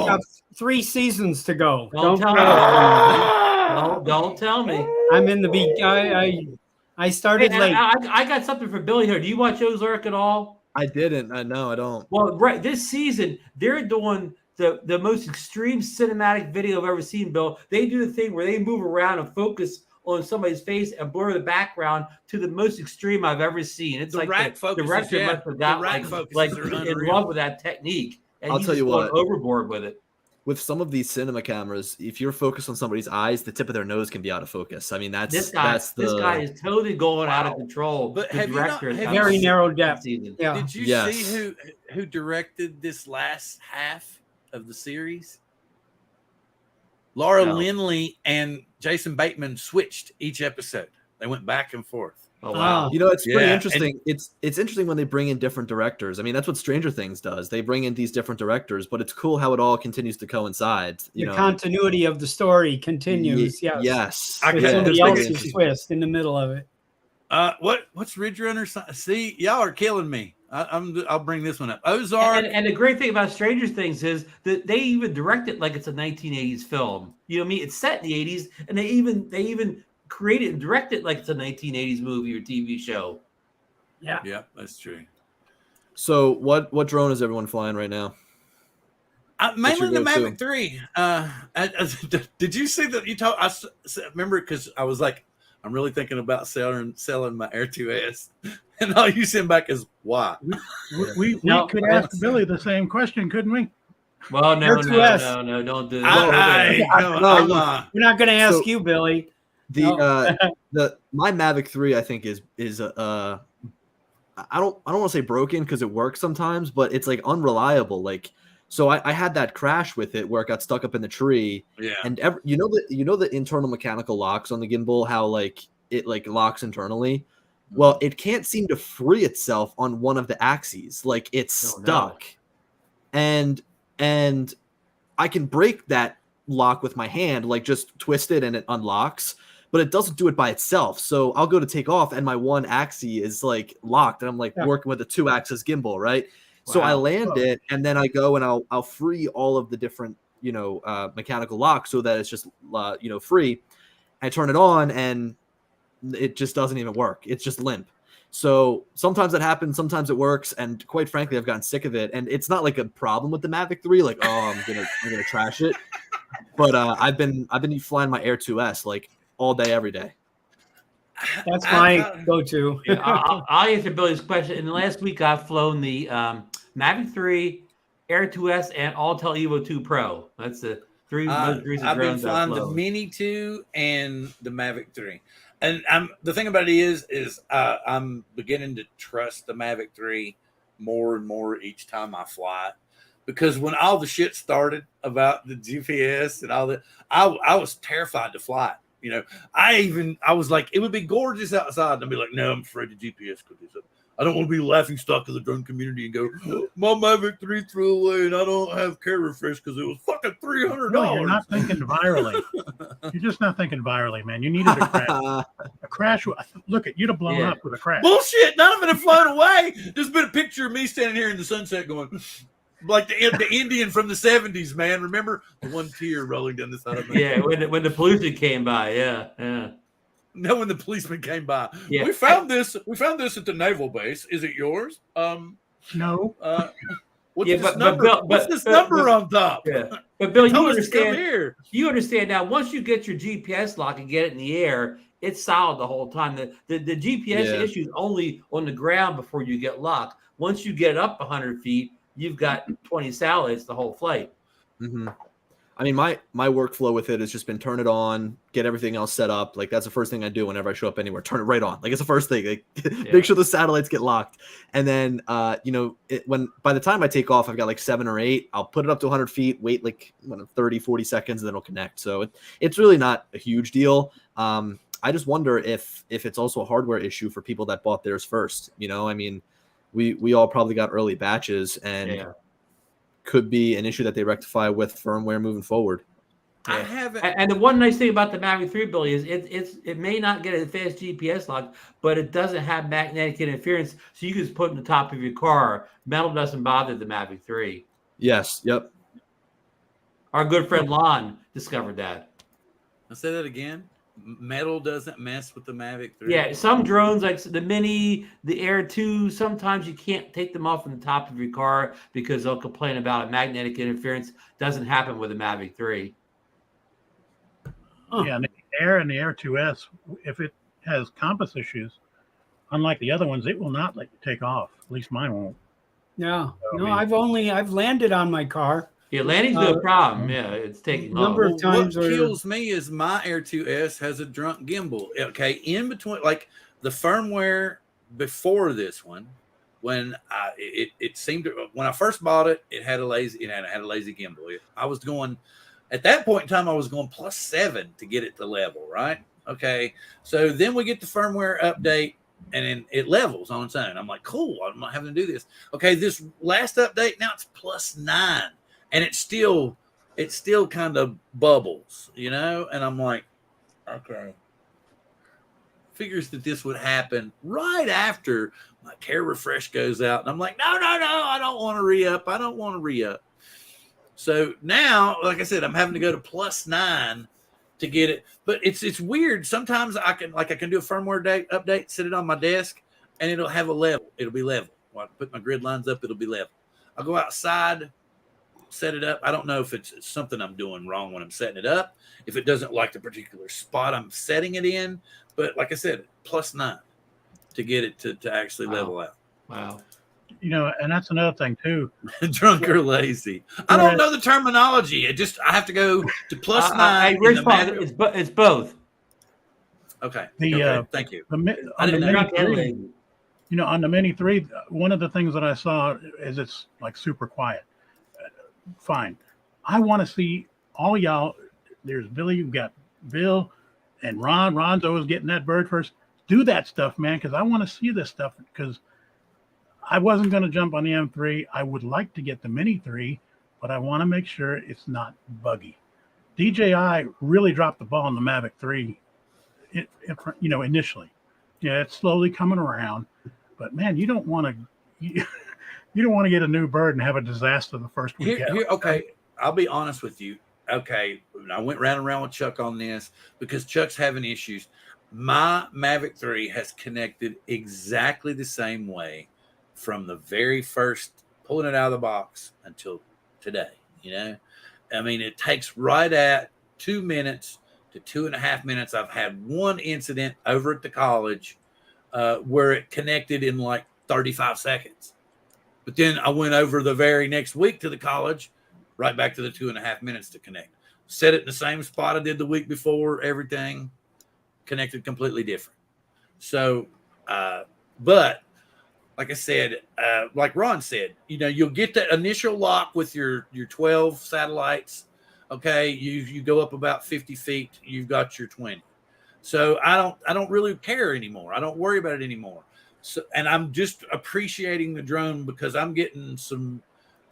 got 3 seasons to go. Don't tell me. Don't tell me. I'm in the beginning. I started late. I got something for Billy here. Do you watch Ozark at all? I didn't. No, I don't. Well, right. This season, they're doing the most extreme cinematic video I've ever seen, Bill. They do the thing where they move around and focus on somebody's face and blur the background to the most extreme I've ever seen. It's the like the director must have got like in love with that technique. And I'll tell you what, overboard with it. With some of these cinema cameras, if you're focused on somebody's eyes, the tip of their nose can be out of focus. I mean, this guy is totally going out of control. But very narrow depth. Yeah. Did you see who directed this last half of the series? Laura Lindley and Jason Bateman switched each episode. They went back and forth. Oh wow! It's pretty interesting. It's interesting when they bring in different directors. I mean, that's what Stranger Things does. They bring in these different directors, but it's cool how it all continues to coincide. The continuity of the story continues. Yes. With somebody else's twist in the middle of it. What's Ridge Runner? See, y'all are killing me. I'll bring this one up. Ozark. And the great thing about Stranger Things is that they even direct it like it's a 1980s film. You know what I mean? It's set in the 80s, and they even create it and direct it like it's a 1980s movie or TV show. Yeah, that's true. So what drone is everyone flying right now? Mainly the Mavic 3. Did you see that? I remember because I was like, I'm really thinking about selling my Air 2S, and all you send back is why. We could ask Billy the same question, couldn't we? Well, no, don't do that. We're not going to ask you, Billy. The my Mavic 3, I think is I don't want to say broken because it works sometimes, but it's like unreliable. Like, so I had that crash with it where it got stuck up in the tree. Yeah. And you know the internal mechanical locks on the gimbal, how like it like locks internally. Well, it can't seem to free itself on one of the axes. Like it's stuck. No. And I can break that lock with my hand, like just twist it and it unlocks, but it doesn't do it by itself. So I'll go to take off and my one axis is like locked and I'm like working with a 2-axis gimbal, right? Wow. So I land it and then I go and I'll free all of the different, mechanical locks so that it's just, free. I turn it on and it just doesn't even work. It's just limp. So sometimes that happens, sometimes it works, and quite frankly, I've gotten sick of it. And it's not like a problem with the Mavic 3, like, oh, I'm gonna trash it. But I've been flying my Air 2S like all day, every day. That's my go-to. Yeah, I'll answer Billy's question. In the last week, I've flown the Mavic 3, Air 2S, and Altel Evo 2 Pro. That's the three most recent I've been drones flying the Mini 2 and the Mavic 3. And the thing about it is I'm beginning to trust the Mavic 3 more and more each time I fly, because when all the shit started about the GPS and all that, I was terrified to fly it. I was like, it would be gorgeous outside, and I'd be like, no, I'm afraid the GPS could do something. I don't want to be laughing stock of the drone community and go, my Mavic 3 threw away and I don't have care refresh because it was fucking $300. No, you're not thinking virally. You're just not thinking virally, man. You needed a crash. A crash. Look, you'd have blown up with a crash. Bullshit. None of it have flown away. There's been a picture of me standing here in the sunset going, like the Indian from the 70s, man. Remember the one tear rolling down the side of my head? Yeah, when the pollution came by. Yeah. No, when the policeman came by. Yeah. We found this at the naval base. Is it yours? No. What's this number on top? Yeah. But Bill, you understand now, once you get your GPS lock and get it in the air, it's solid the whole time. The GPS issue is only on the ground before you get locked. Once you get it up 100 feet, you've got 20 satellites the whole flight. Mm-hmm. I mean, my workflow with it has just been turn it on, get everything else set up. Like that's the first thing I do whenever I show up anywhere. Turn it right on. Like it's the first thing. Like, make sure the satellites get locked. And then, when by the time I take off, I've got like 7 or 8. I'll put it up to 100 feet, wait like 30, 40 seconds, and then it'll connect. So it's really not a huge deal. I just wonder if it's also a hardware issue for people that bought theirs first. I mean, we all probably got early batches and. Could be an issue that they rectify with firmware moving forward. I haven't. And the one nice thing about the Mavic 3, Billy, is it may not get a fast GPS lock, but it doesn't have magnetic interference, so you can just put it in the top of your car. Metal doesn't bother the Mavic 3. Yes. Yep. Our good friend Lon discovered that. I'll say that again. Metal doesn't mess with the Mavic 3. Yeah, some drones like the Mini, the Air 2, sometimes you can't take them off from the top of your car because they'll complain about a magnetic interference. Doesn't happen with the Mavic 3. Yeah, and the Air and the Air 2S, if it has compass issues, unlike the other ones, it will not let you take off. At least mine won't. Yeah, so, I've landed on my car. Yeah, landing's no problem. Yeah, it's taking number of times. What kills me is my Air 2S has a drunk gimbal. Okay, in between, like the firmware before this one, when it seemed to, when I first bought it, it had a lazy gimbal. I was going at that point in time, I was going +7 to get it to level, right? Okay, so then we get the firmware update. And then it levels on its own. I'm like, cool, I'm not having to do this. Okay, this last update, now it's +9. And it still kind of bubbles, And I'm like, okay, figures that this would happen right after my care refresh goes out. And I'm like, no, I don't want to re-up. I don't want to re-up. So now, like I said, I'm having to go to +9 to get it. But it's weird. Sometimes I can do a firmware update, set it on my desk, and it'll have a level. It'll be level. When I put my grid lines up, it'll be level. I'll go outside, set it up. I don't know if it's something I'm doing wrong when I'm setting it up, if it doesn't like the particular spot I'm setting it in. But like I said, +9 to get it to actually level out. Wow. You know, and that's another thing too. Drunk or lazy. I don't know the terminology. I have to go to +9. It's both. Okay. Okay. Thank you. On the Mini 3, you know, on the Mini 3, one of the things that I saw is it's like super quiet. Fine. I want to see all y'all. There's Billy. You've got Bill and Ron. Ron's always getting that bird first. Do that stuff, man, because I want to see this stuff. Because I wasn't going to jump on the M3. I would like to get the Mini 3, but I want to make sure it's not buggy. DJI really dropped the ball on the Mavic 3, you know, initially. Yeah, it's slowly coming around, but man, you don't want to get a new bird and have a disaster the first week. Okay, I'll be honest with you. Okay, I went round and round with Chuck on this because Chuck's having issues. My Mavic 3 has connected exactly the same way from the very first pulling it out of the box until today. You know, I mean, it takes right at 2 minutes to 2.5 minutes. I've had one incident over at the college where it connected in like 35 seconds. But then I went over the very next week to the college, right back to the 2.5 minutes to connect. Set it in the same spot I did the week before, everything connected completely different. So, but like I said, like Ron said, you know, you'll get that initial lock with your 12 satellites. Okay, you go up about 50 feet, you've got your 20. So I don't really care anymore. I don't worry about it anymore. So, and I'm just appreciating the drone because I'm getting some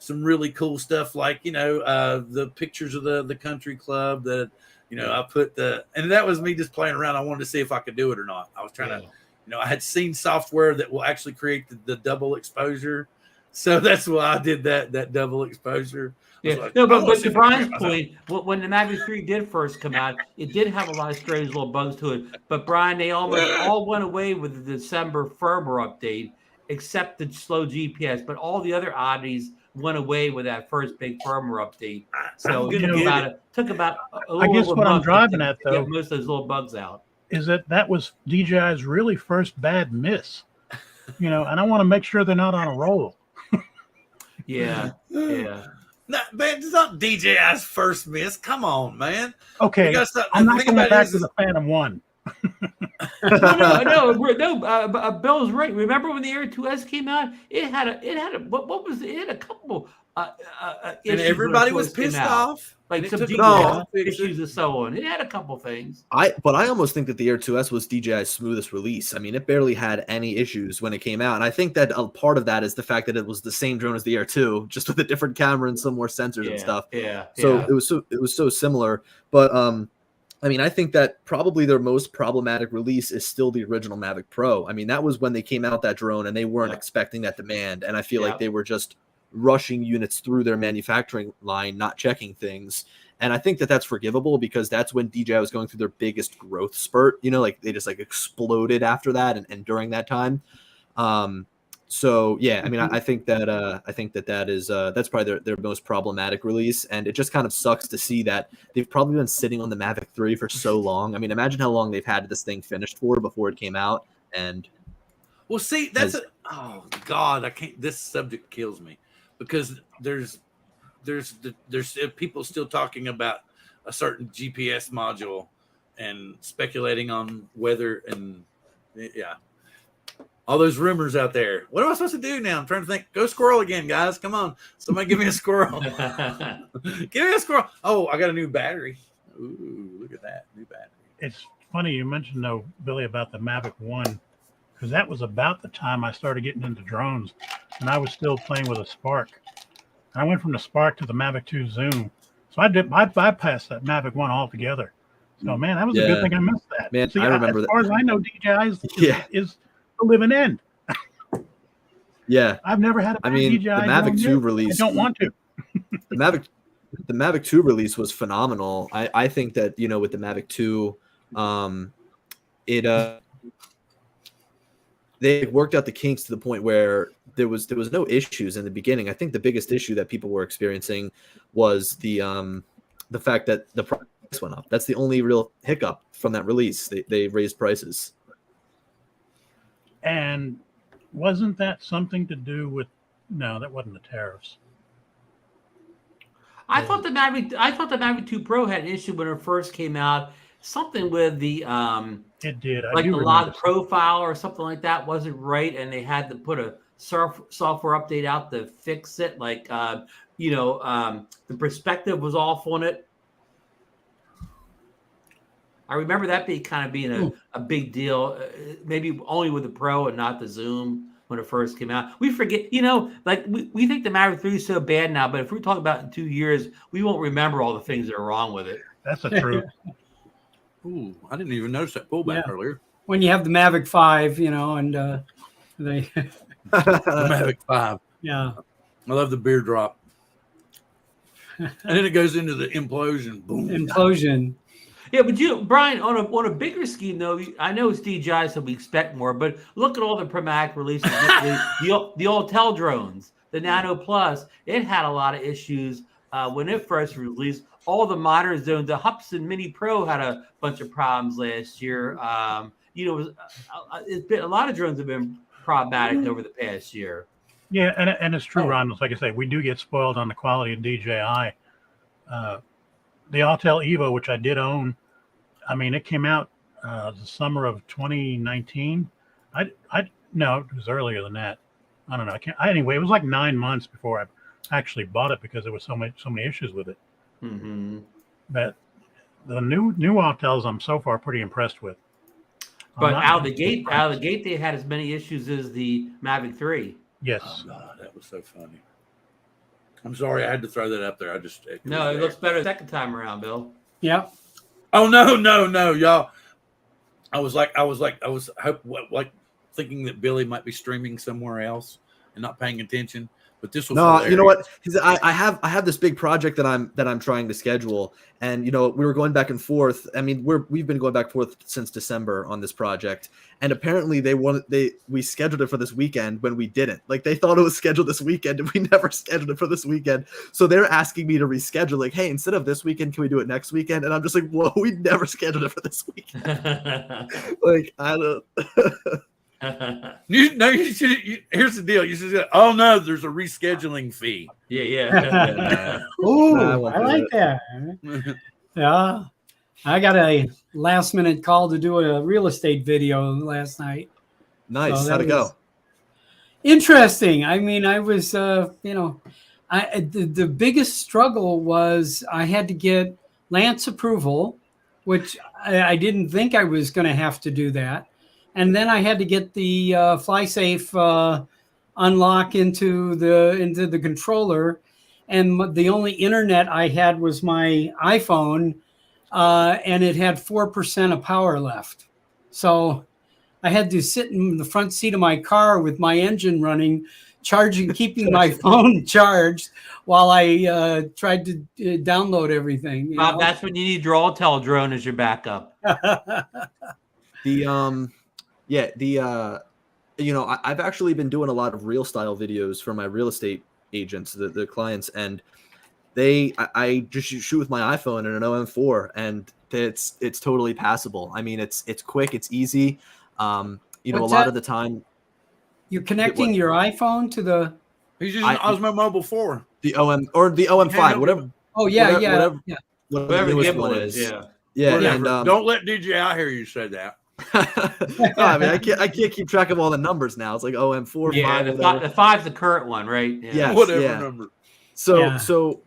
really cool stuff, like, you know, the pictures of the country club that, you know, I put and that was me just playing around. I wanted to see if I could do it or not. I was trying to, you know, I had seen software that will actually create the double exposure. So that's why I did that double exposure. Yeah, like, no, but to Brian's point, when the Mavic 3 did first come out, it did have a lot of strange little bugs to it. But Brian, they almost all went away with the December firmware update, except the slow GPS. But all the other oddities went away with that first big firmware update. So it took about a little. I guess what I'm driving at, though, get most of those little bugs out, is that was DJI's really first bad miss. You know, and I want to make sure they're not on a roll. Yeah. No, man, it's not DJI's first miss. Come on, man. Okay, I'm not going back to the Phantom 1. no, Bill's right. Remember when the Air 2S came out? It had a couple and everybody was pissed off. Like some issues and so on. It had a couple things. But I almost think that the Air 2S was DJI's smoothest release. I mean, it barely had any issues when it came out. And I think that a part of that is the fact that it was the same drone as the Air 2, just with a different camera and some more sensors and stuff. So it was so similar. But I mean, I think that probably their most problematic release is still the original Mavic Pro. I mean, that was when they came out that drone and they weren't expecting that demand. And I feel like they were just rushing units through their manufacturing line, not checking things. And I think that that's forgivable because that's when DJI was going through their biggest growth spurt. You know, like they just like exploded after that and during that time. So yeah, I mean, I think that is that's probably their most problematic release, and it just kind of sucks to see that they've probably been sitting on the Mavic 3 for so long. I mean, imagine how long they've had this thing finished for before it came out. And well, see, oh God, I can't. This subject kills me because there's people still talking about a certain GPS module and speculating on whether and all those rumors out there. What am I supposed to do now? I'm trying to think. Go squirrel again, guys. Come on. Somebody give me a squirrel. Give me a squirrel. Oh, I got a new battery. Ooh, look at that. New battery. It's funny you mentioned, though, Billy, about the Mavic 1, because that was about the time I started getting into drones, and I was still playing with a Spark. And I went from the Spark to the Mavic 2 Zoom. So I bypassed that Mavic 1 altogether. So man, that was a good thing I missed that. Man, See, I remember as that. far as I know, DJI is the living end. Yeah, I've never had a I mean, DJI the Mavic 2 release. I don't want to. The Mavic 2 release was phenomenal. I think that, you know, with the Mavic 2, they worked out the kinks to the point where there was no issues in the beginning. I think the biggest issue that people were experiencing was the fact that the price went up. That's the only real hiccup from that release. They raised prices. And wasn't that something to do with? No, that wasn't the tariffs. I thought the Mavic 2 Pro had an issue when it first came out. Something with the It did. like the log profile or something like that wasn't right, and they had to put a software update out to fix it. Like the perspective was off on it. I remember that being a big deal, maybe only with the Pro and not the Zoom when it first came out. We forget, like we think the Mavic 3 is so bad now, but if we talk about it in 2 years, we won't remember all the things that are wrong with it. That's the truth. Ooh, I didn't even notice that pullback earlier. When you have the Mavic 5, and they The Mavic 5. Yeah. I love the beer drop. And then it goes into the implosion. Boom. Implosion. Yeah, but Brian, on a bigger scheme though, I know it's DJI, so we expect more. But look at all the Pramac releases, the Autel drones, the Nano Plus. It had a lot of issues when it first released. All the modern zones, the Hubsan Mini Pro had a bunch of problems last year. It's been a lot of drones have been problematic over the past year. Yeah, and it's true, Ron. Like I say, we do get spoiled on the quality of DJI. The Autel Evo, which I did own, I mean, it came out the summer of 2019. No, it was earlier than that. I don't know. Anyway, it was like 9 months before I actually bought it because there was so many issues with it. Mm-hmm. But the new Autels, I'm so far pretty impressed with. But out of the gate, they had as many issues as the Mavic 3. Yes. Oh, God, that was so funny. I'm sorry, I had to throw that up there. It looks better the second time around, Bill. Yeah. Oh no, y'all. I was thinking that Billy might be streaming somewhere else and not paying attention. But this was hilarious. You know what? I have this big project that I'm trying to schedule, and we were going back and forth. I mean, we've been going back and forth since December on this project, and apparently we scheduled it for this weekend when we didn't. Like they thought it was scheduled this weekend, and we never scheduled it for this weekend. So they're asking me to reschedule. Like, hey, instead of this weekend, can we do it next weekend? And I'm just like, whoa, we never scheduled it for this weekend. Like I don't. Here's the deal. You should say, oh no, there's a rescheduling fee. Yeah. Oh, I like that. Yeah. I got a last minute call to do a real estate video last night. Nice. So how'd it go? Interesting. I mean, I was, the biggest struggle was I had to get Lance approval, which I didn't think I was going to have to do that. And then I had to get the FlySafe unlock into the controller, and the only internet I had was my iPhone, and it had 4% of power left. So I had to sit in the front seat of my car with my engine running, keeping my phone charged while I tried to download everything. Bob, that's when you need your Autel drone as your backup. I've actually been doing a lot of real style videos for my real estate agents, the clients, and I just shoot with my iPhone and an OM4, and it's totally passable. I mean, it's quick, it's easy. A lot of the time you're connecting your iPhone to the. He's using Osmo Mobile 4, the OM or the OM5, whatever. Oh yeah, whatever the newest one is. Yeah, and don't let DJI hear you say that. No, I mean, I can't keep track of all the numbers now. It's like OM4, yeah, 5, the 5's the current one, right? Yeah, whatever number. So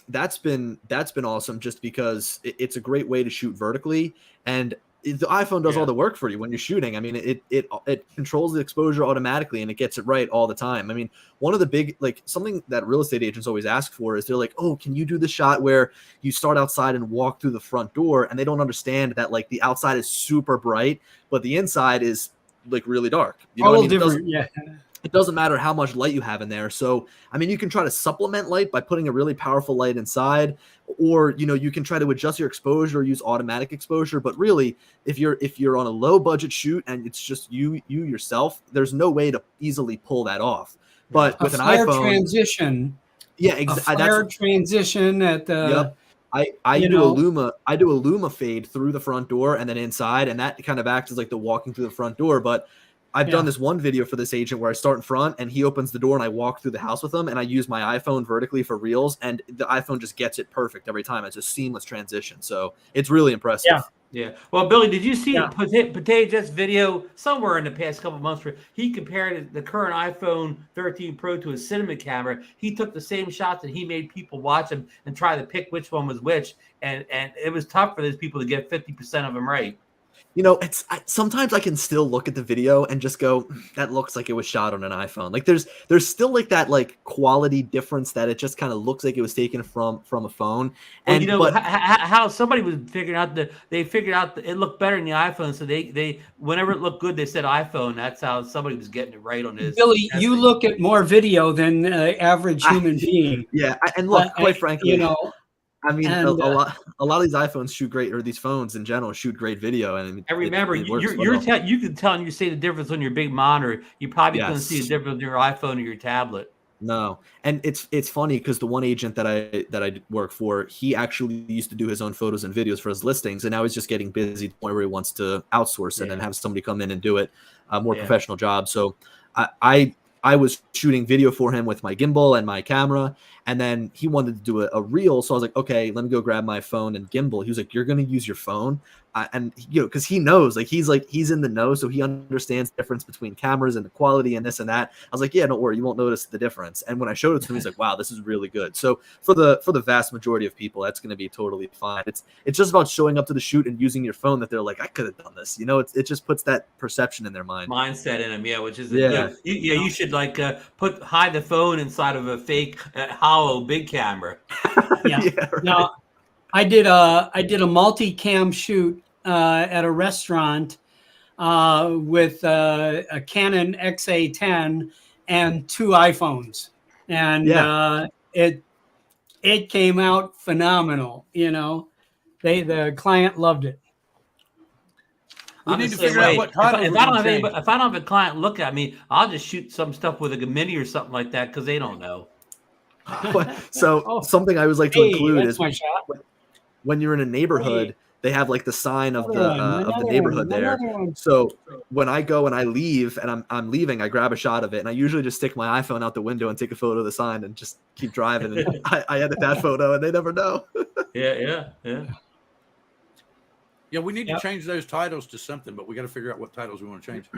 that's been awesome just because it's a great way to shoot vertically, and the iPhone does all the work for you when you're shooting. I mean, it controls the exposure automatically and it gets it right all the time. I mean, one of the big, like, something that real estate agents always ask for is they're like, oh, can you do the shot where you start outside and walk through the front door? And they don't understand that, like, the outside is super bright, but the inside is like really dark. You know what I mean? Different, It doesn't matter how much light you have in there. So, I mean, you can try to supplement light by putting a really powerful light inside, or, you know, you can try to adjust your exposure or use automatic exposure. But really, if you're on a low budget shoot and it's just you yourself, there's no way to easily pull that off. But with an iPhone transition, transition at the. Yep. I do a Luma fade through the front door and then inside, and that kind of acts as like the walking through the front door. But I've done this one video for this agent where I start in front and he opens the door and I walk through the house with him, and I use my iPhone vertically for reels, and the iPhone just gets it perfect every time. It's a seamless transition. So it's really impressive. Yeah. Well, Billy, did you see Potage's video somewhere in the past couple of months where he compared the current iPhone 13 Pro to a cinema camera? He took the same shots and he made people watch them and try to pick which one was which. And it was tough for those people to get 50% of them right. You know, sometimes I can still look at the video and just go, that looks like it was shot on an iPhone. Like there's still like that like quality difference that it just kind of looks like it was taken from a phone. And you know how somebody was figuring out they figured out that it looked better in the iPhone, so they whenever it looked good they said iPhone. That's how somebody was getting it right on this. Billy, you look at more video than the average human being. Yeah, and look, quite frankly, you know. I mean, a lot of these iPhones shoot great, or these phones in general shoot great video. And remember, you can tell, and you see the difference on your big monitor. You probably couldn't see the difference on your iPhone or your tablet. No, and it's funny because the one agent that I work for, he actually used to do his own photos and videos for his listings, and now he's just getting busy to the point where he wants to outsource it and have somebody come in and do it, a more professional job. So I was shooting video for him with my gimbal and my camera, and then he wanted to do a reel. So I was like, okay, let me go grab my phone and gimbal. He was like, you're going to use your phone? And, you know, because he knows, like, he's in the know. So he understands the difference between cameras and the quality and this and that. I was like, yeah, don't worry. You won't notice the difference. And when I showed it to him, he's like, wow, this is really good. So for the vast majority of people, that's going to be totally fine. It's just about showing up to the shoot and using your phone that they're like, I could have done this. You know, it just puts that perception in their mind. Mindset in them, which is you should like hide the phone inside of a fake hollow big camera. Right. Now, I did a multi-cam shoot at a restaurant with a Canon XA10 and 2 iPhones, and it came out phenomenal. You know, the client loved it. We need to figure out what title. If I don't have a client look at me, I'll just shoot some stuff with a mini or something like that because they don't know. So something I always like to include is when you're in a neighborhood, they have like the sign of the neighborhood there. So when I go and I leave and I'm leaving, I grab a shot of it, and I usually just stick my iPhone out the window and take a photo of the sign and just keep driving. And I edit that photo, and they never know. Yeah. Yeah, we need to change those titles to something, but we got to figure out what titles we want to change.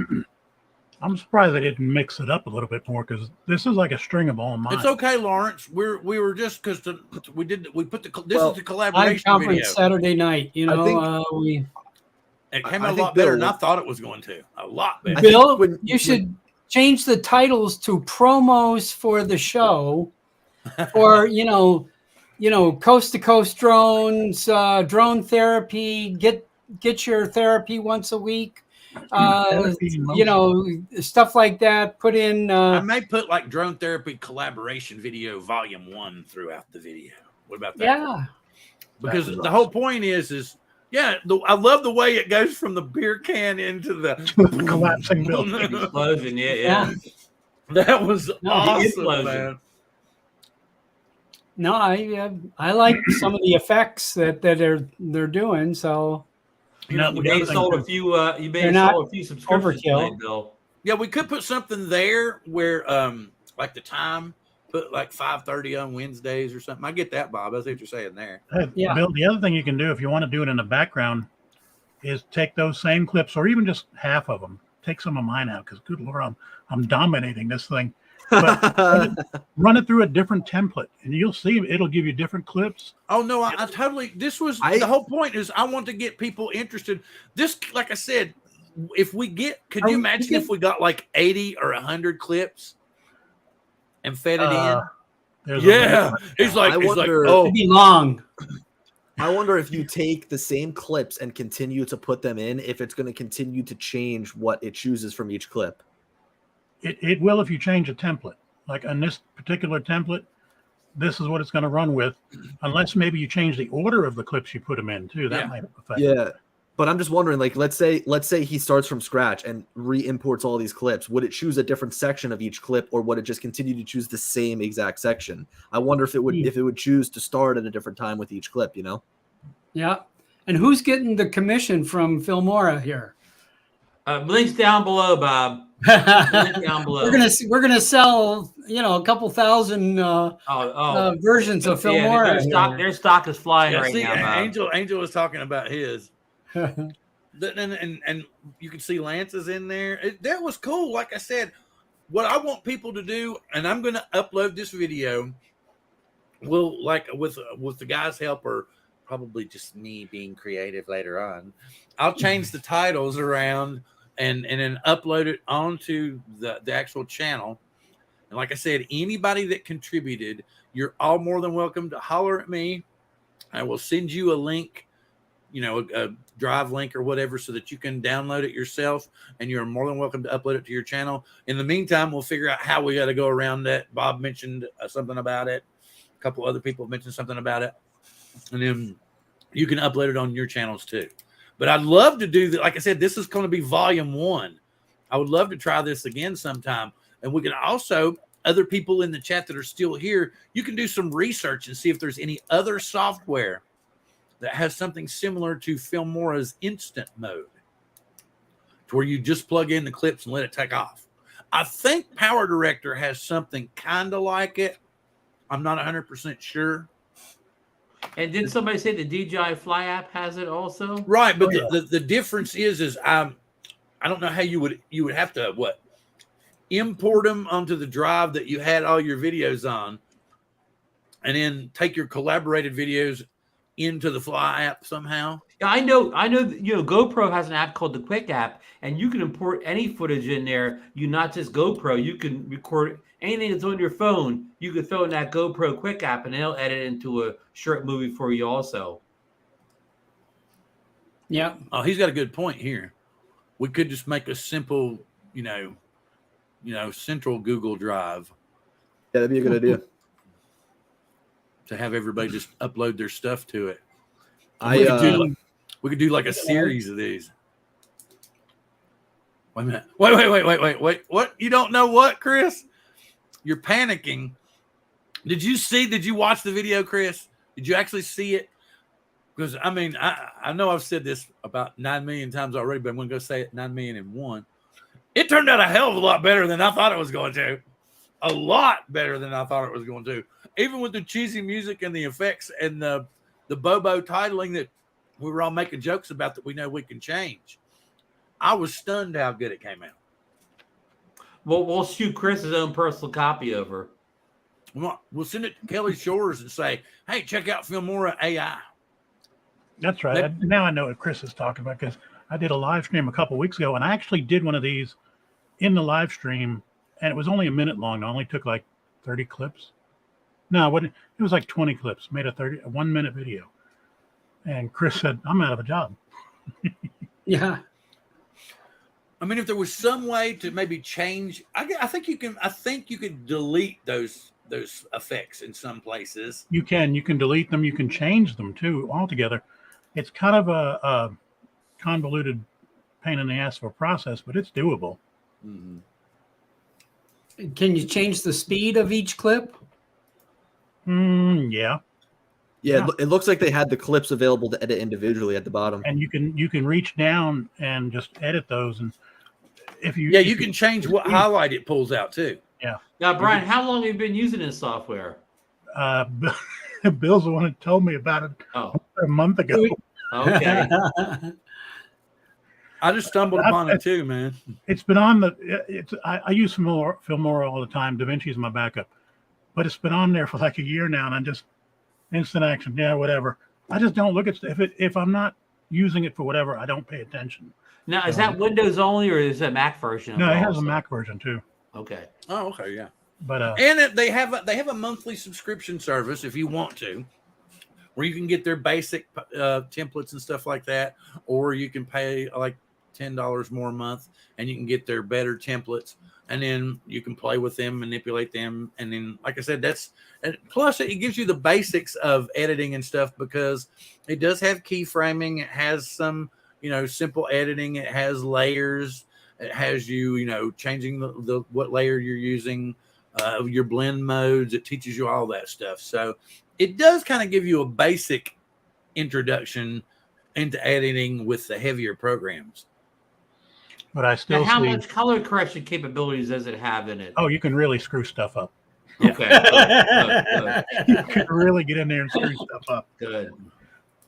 I'm surprised they didn't mix it up a little bit more, because this is like a string of all mine. It's okay, Lawrence. We were just because is the collaboration conference video Saturday night. You know, it came out a lot better than I thought it was going to. A lot better. Bill, you should change the titles to promos for the show, or you know, coast to coast drones, drone therapy. Get your therapy once a week. You know, stuff like that. Put in. I may put like drone therapy collaboration video volume 1 throughout the video. What about that? Yeah, because the whole point is I love the way it goes from the beer can into the collapsing building explosion. Yeah. That was awesome, man. No, I like some of the effects that they're doing. So. You may have sold a few. You may have sold a few subscriptions today, Bill. Yeah, we could put something there where, like the time, put like 5:30 on Wednesdays or something. I get that, Bob. I see what you're saying there. Yeah. Bill, the other thing you can do if you want to do it in the background is take those same clips, or even just half of them. Take some of mine out, because good Lord, I'm dominating this thing, But run it through a different template, and you'll see it'll give you different clips. Oh no, I totally. This was the whole point. Is I want to get people interested. This, like I said, if we get, could you imagine if we got like 80 or 100 clips and fed it in? Yeah, he's like, oh, it'd be long. I wonder if you take the same clips and continue to put them in, if it's going to continue to change what it chooses from each clip. It will if you change a template. Like on this particular template, this is what it's going to run with, unless maybe you change the order of the clips you put them in too. That might affect it. But I'm just wondering, like, let's say he starts from scratch and re-imports all these clips. Would it choose a different section of each clip, or would it just continue to choose the same exact section? I wonder if it would choose to start at a different time with each clip, you know? Yeah. And who's getting the commission from Filmora here? Links down below, Bob. Link down below. We're gonna sell, a couple thousand versions of Filmora. Their stock is flying right now. Angel was talking about his. and you can see Lance's in there. That was cool. Like I said, what I want people to do, and I'm going to upload this video. Will, like, with the guys' help, or probably just me being creative later on, I'll change the titles around and then upload it onto the actual channel. And like I said, anybody that contributed, you're all more than welcome to holler at me. I will send you a link, a drive link or whatever, so that you can download it yourself, and you're more than welcome to upload it to your channel. In the meantime, we'll figure out how we got to go around that. Bob mentioned something about it. A couple other people mentioned something about it. And then you can upload it on your channels too. But I'd love to do that. Like I said, this is going to be volume 1. I would love to try this again sometime. And we can also, other people in the chat that are still here, you can do some research and see if there's any other software that has something similar to Filmora's instant mode, to where you just plug in the clips and let it take off. I think Power Director has something kind of like it. I'm not 100% sure. And did somebody say the DJI Fly app has it also? Right, but the difference is I don't know how you would have to import them onto the drive that you had all your videos on, and then take your collaborated videos into the Fly app somehow. Yeah, I know. GoPro has an app called the Quick app, and you can import any footage in there. Not just GoPro. You can record anything that's on your phone. You can throw in that GoPro Quick app, and it'll edit into a short movie for you also. Yeah. Oh, he's got a good point here. We could just make a simple, central Google Drive. Yeah, that'd be a good idea. To have everybody just upload their stuff to it. We could do like a series of these. Wait a minute. Wait. What? You don't know what, Chris? You're panicking. Did you watch the video, Chris? Did you actually see it? Because, I know I've said this about 9 million times already, but I'm going to go say it 9,000,001. It turned out a hell of a lot better than I thought it was going to. A lot better than I thought it was going to. Even with the cheesy music and the effects and the Bobo titling that we were all making jokes about that we know we can change. I was stunned how good it came out. Well, we'll shoot Chris his own personal copy over. We'll send it to Kelly Shores and say, hey, check out Filmora AI. That's right. Now I know what Chris is talking about, because I did a live stream a couple weeks ago, and I actually did one of these in the live stream, and it was only a minute long. It only took like 30 clips. No, it was like 20 clips, made a 1 minute video. And Chris said, I'm out of a job. Yeah. If there was some way to maybe change, I think you can delete those effects in some places. You can delete them. You can change them too altogether. It's kind of a convoluted pain in the ass of a process, but it's doable. Mm-hmm. Can you change the speed of each clip? Yeah. Yeah, it looks like they had the clips available to edit individually at the bottom. And you can reach down and just edit those, and you can change what highlight it pulls out too. Yeah. Now, Brian, how long have you been using this software? Bill's the one who told me about it a month ago. Okay. I just stumbled upon it too, man. It's been on the. I use Filmora all the time. DaVinci is my backup, but it's been on there for like a year now, and I'm just instant action. Yeah, whatever. I just don't look at if I'm not using it for whatever, I don't pay attention. Now, is that Windows only, or is it a Mac version? No, it has a Mac version too. Okay. Oh, okay, yeah. But and they have a monthly subscription service if you want to, where you can get their basic templates and stuff like that, or you can pay like $10 more a month and you can get their better templates, and then you can play with them, manipulate them, and then, like I said, plus it gives you the basics of editing and stuff, because it does have keyframing. It has some, simple editing. It has layers. It has you, changing the what layer you're using, your blend modes. It teaches you all that stuff. So it does kind of give you a basic introduction into editing with the heavier programs. But I still how much color correction capabilities does it have in it? Oh, you can really screw stuff up. Okay. Good. You can really get in there and screw stuff up. Good.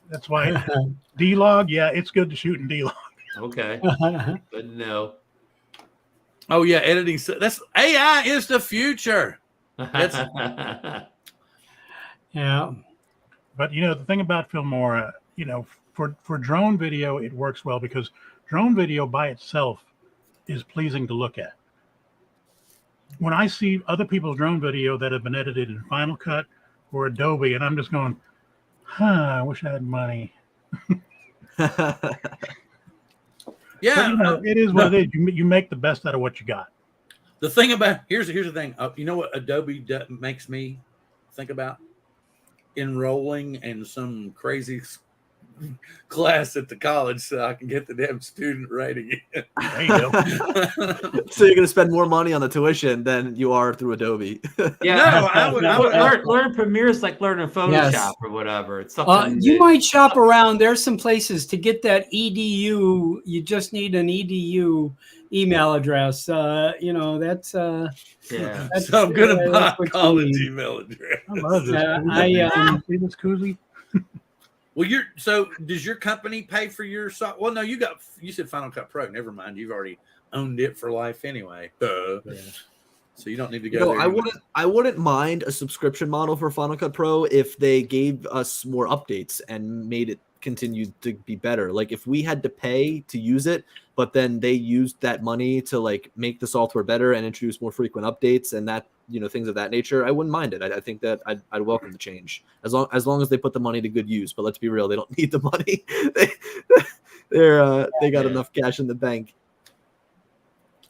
That's why D-Log, yeah, it's good to shoot in D-Log. Okay. Good to know. Oh yeah, editing. That's AI is the future. That's yeah. But the thing about Filmora, for drone video, it works well because drone video by itself is pleasing to look at. When I see other people's drone video that have been edited in Final Cut or Adobe, and I'm just going, I wish I had money. Yeah, but, it is what it is. You make the best out of what you got. The thing about here's the thing. You know what Adobe makes me think about? Enrolling in some crazy class at the college so I can get the damn student rate again. There you go. So you're going to spend more money on the tuition than you are through Adobe. Yeah, no, I would learn Premiere is like learning Photoshop or whatever. It's something you might shop around. There's some places to get that EDU. You just need an EDU email address. That's yeah. that's, So I'm gonna buy a what college you need. email address. I love this. See this koozie? Well, does your company pay for your software? Well, no, you said Final Cut Pro. Never mind. You've already owned it for life anyway. So you don't need to go there. I wouldn't mind a subscription model for Final Cut Pro if they gave us more updates and made it continue to be better. Like if we had to pay to use it, but then they used that money to like make the software better and introduce more frequent updates and that, things of that nature, I wouldn't mind it. I think that I'd welcome the change as long as they put the money to good use. But let's be real, they don't need the money. They got enough cash in the bank.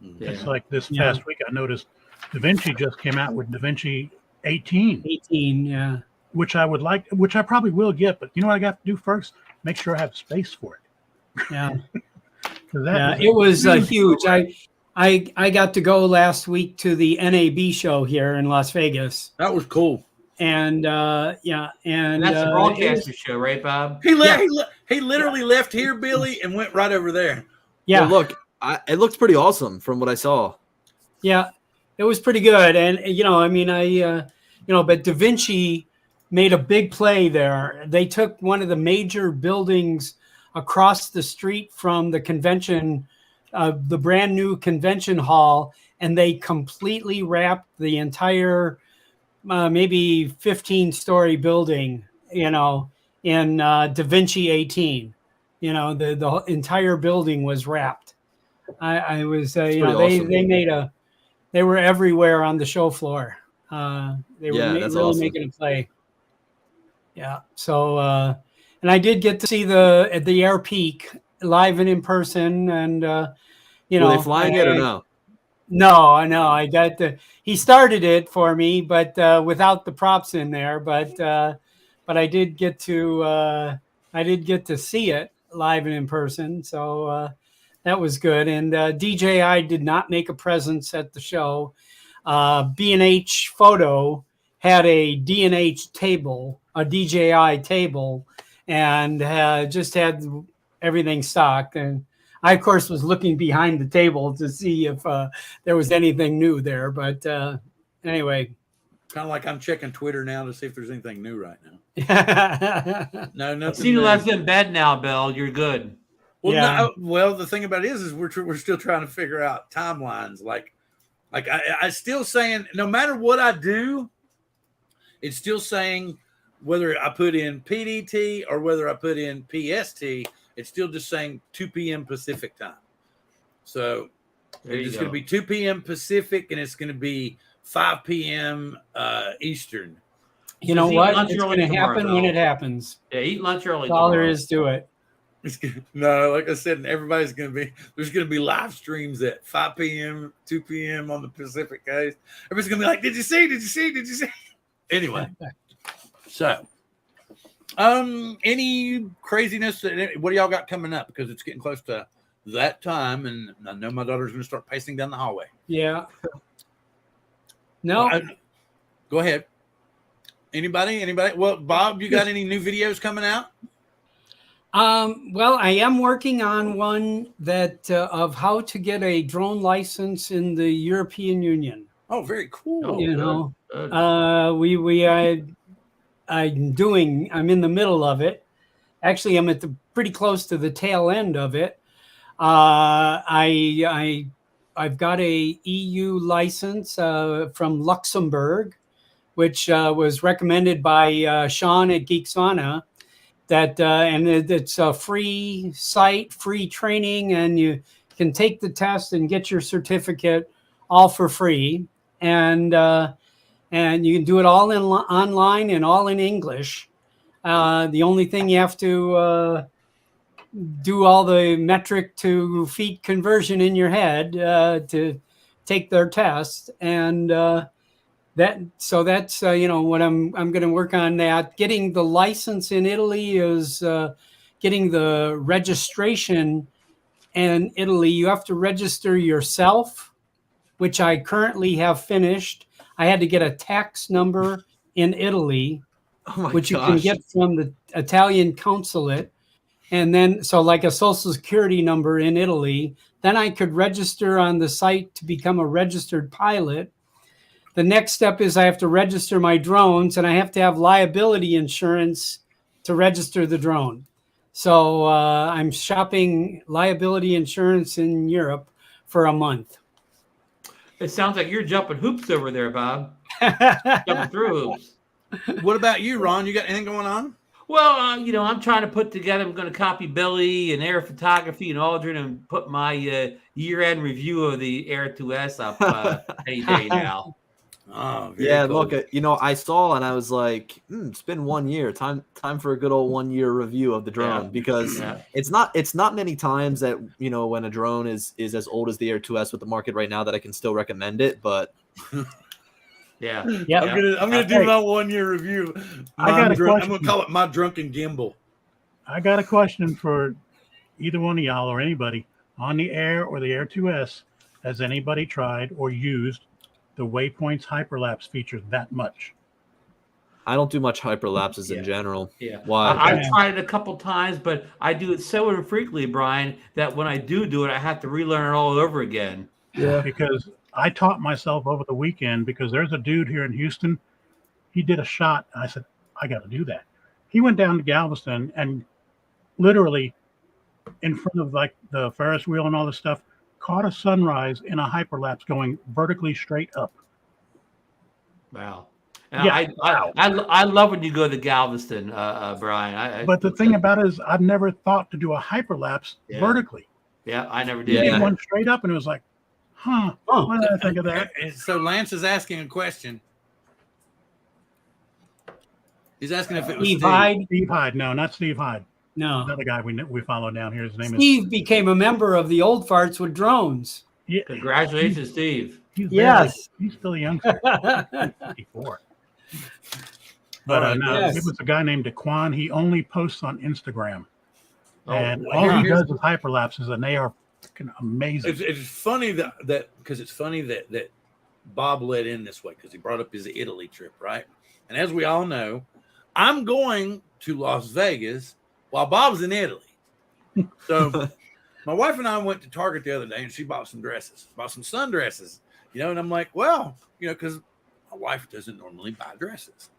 Yeah. It's like this past week I noticed DaVinci just came out with DaVinci 18. 18, yeah. Which I would like, which I probably will get, but you know what I got to do first? Make sure I have space for it. Yeah. It was huge. I got to go last week to the NAB show here in Las Vegas. That was cool. And that's a broadcaster show, right, Bob? He literally left here, Billy, and went right over there. Yeah. Well, look, it looks pretty awesome from what I saw. Yeah, it was pretty good. And, but DaVinci made a big play there. They took one of the major buildings across the street from the convention, the brand new convention hall, and they completely wrapped the entire maybe 15-story building, in DaVinci 18. The entire building was wrapped. I was, awesome. They were everywhere on the show floor. They were really awesome. Making a play. Yeah. So, and I did get to see the Air Peak live and in person, and were they flying it or no? No, I got he started it for me, but without the props in there. But I did get to see it live and in person. So that was good. And DJI did not make a presence at the show. B&H Photo had a D&H table, a DJI table, and just had everything stocked. And I, of course, was looking behind the table to see if there was anything new there. But anyway. Kind of like I'm checking Twitter now to see if there's anything new right now. No, nothing. See you left in bed now, Bill. You're good. Well, Yeah. no, well, the thing about it is we're still trying to figure out timelines. Like I still saying, no matter what I do, it's still saying whether I put in PDT or whether I put in PST, it's still just saying 2 p.m. Pacific time. So it's going to be 2 p.m. Pacific, and it's going to be 5 p.m. Eastern. You know what? It's going to happen when it happens. Yeah, eat lunch early. That's all there is to it. No, like I said, there's going to be live streams at 5 p.m., 2 p.m. on the Pacific coast. Everybody's going to be like, did you see? Anyway, so, any craziness? What do y'all got coming up? Because it's getting close to that time, and I know my daughter's going to start pacing down the hallway. Yeah. No. Go ahead. Anybody? Well, Bob, you got any new videos coming out? Well, I am working on one that of how to get a drone license in the European Union. Oh, very cool. Oh, You good, know, good. I'm in the middle of it. Actually, I'm at the pretty close to the tail end of it. I've got a EU license from Luxembourg, which was recommended by Sean at Geeksana. And it's a free site, free training, and you can take the test and get your certificate all for free. And you can do it all online and all in English. The only thing you have to do all the metric to feet conversion in your head to take their test, and that's what I'm going to work on. That getting the license in Italy is getting the registration. In Italy, you have to register yourself, which I currently have finished. I had to get a tax number in Italy, which you can get from the Italian consulate. And then, so like a social security number in Italy, then I could register on the site to become a registered pilot. The next step is I have to register my drones, and I have to have liability insurance to register the drone. So I'm shopping liability insurance in Europe for a month. It sounds like you're jumping hoops over there, Bob. Jumping through hoops. What about you, Ron? You got anything going on? Well, I'm trying to put together, I'm going to copy Billy and Air Photography and Aldrin and put my year-end review of the Air 2S up any day now. Oh, yeah, cool. Look, I saw and I was like, it's been 1 year. Time for a good old 1 year review of the drone, because it's not many times that, when a drone is as old as the Air 2S with the market right now that I can still recommend it, but yeah. I'm gonna do my 1 year review. I'm gonna call it my drunken gimbal. I got a question for either one of y'all or anybody on the Air or the Air 2S. Has anybody tried or used the Waypoints hyperlapse feature that much? I don't do much hyperlapses in general. Yeah. Why? I've tried it a couple times, but I do it so infrequently, Brian, that when I do it, I have to relearn it all over again. Yeah. Because I taught myself over the weekend, because there's a dude here in Houston. He did a shot. I said, I got to do that. He went down to Galveston and literally in front of like the Ferris wheel and all this stuff, caught a sunrise in a hyperlapse going vertically straight up. Wow. I love when you go to Galveston, Brian. But the thing about it is I've never thought to do a hyperlapse vertically. Yeah, I never did. He did one straight up and it was like, why did I think of that? So Lance is asking a question. He's asking if it was Steve Hyde. Steve Hyde. No, not Steve Hyde. No. Another guy we follow down here. His name Steve became a member of the Old Farts with drones. Yeah. Congratulations, Steve. He's still a youngster. 54. But it was a guy named Daquan. He only posts on Instagram. And all he does is hyperlapses, and they are freaking amazing. It's funny that Bob led in this way, because he brought up his Italy trip, right? And as we all know, I'm going to Las Vegas while Bob's in Italy. So my wife and I went to Target the other day, and she bought some sundresses, and I'm like, well, because my wife doesn't normally buy dresses.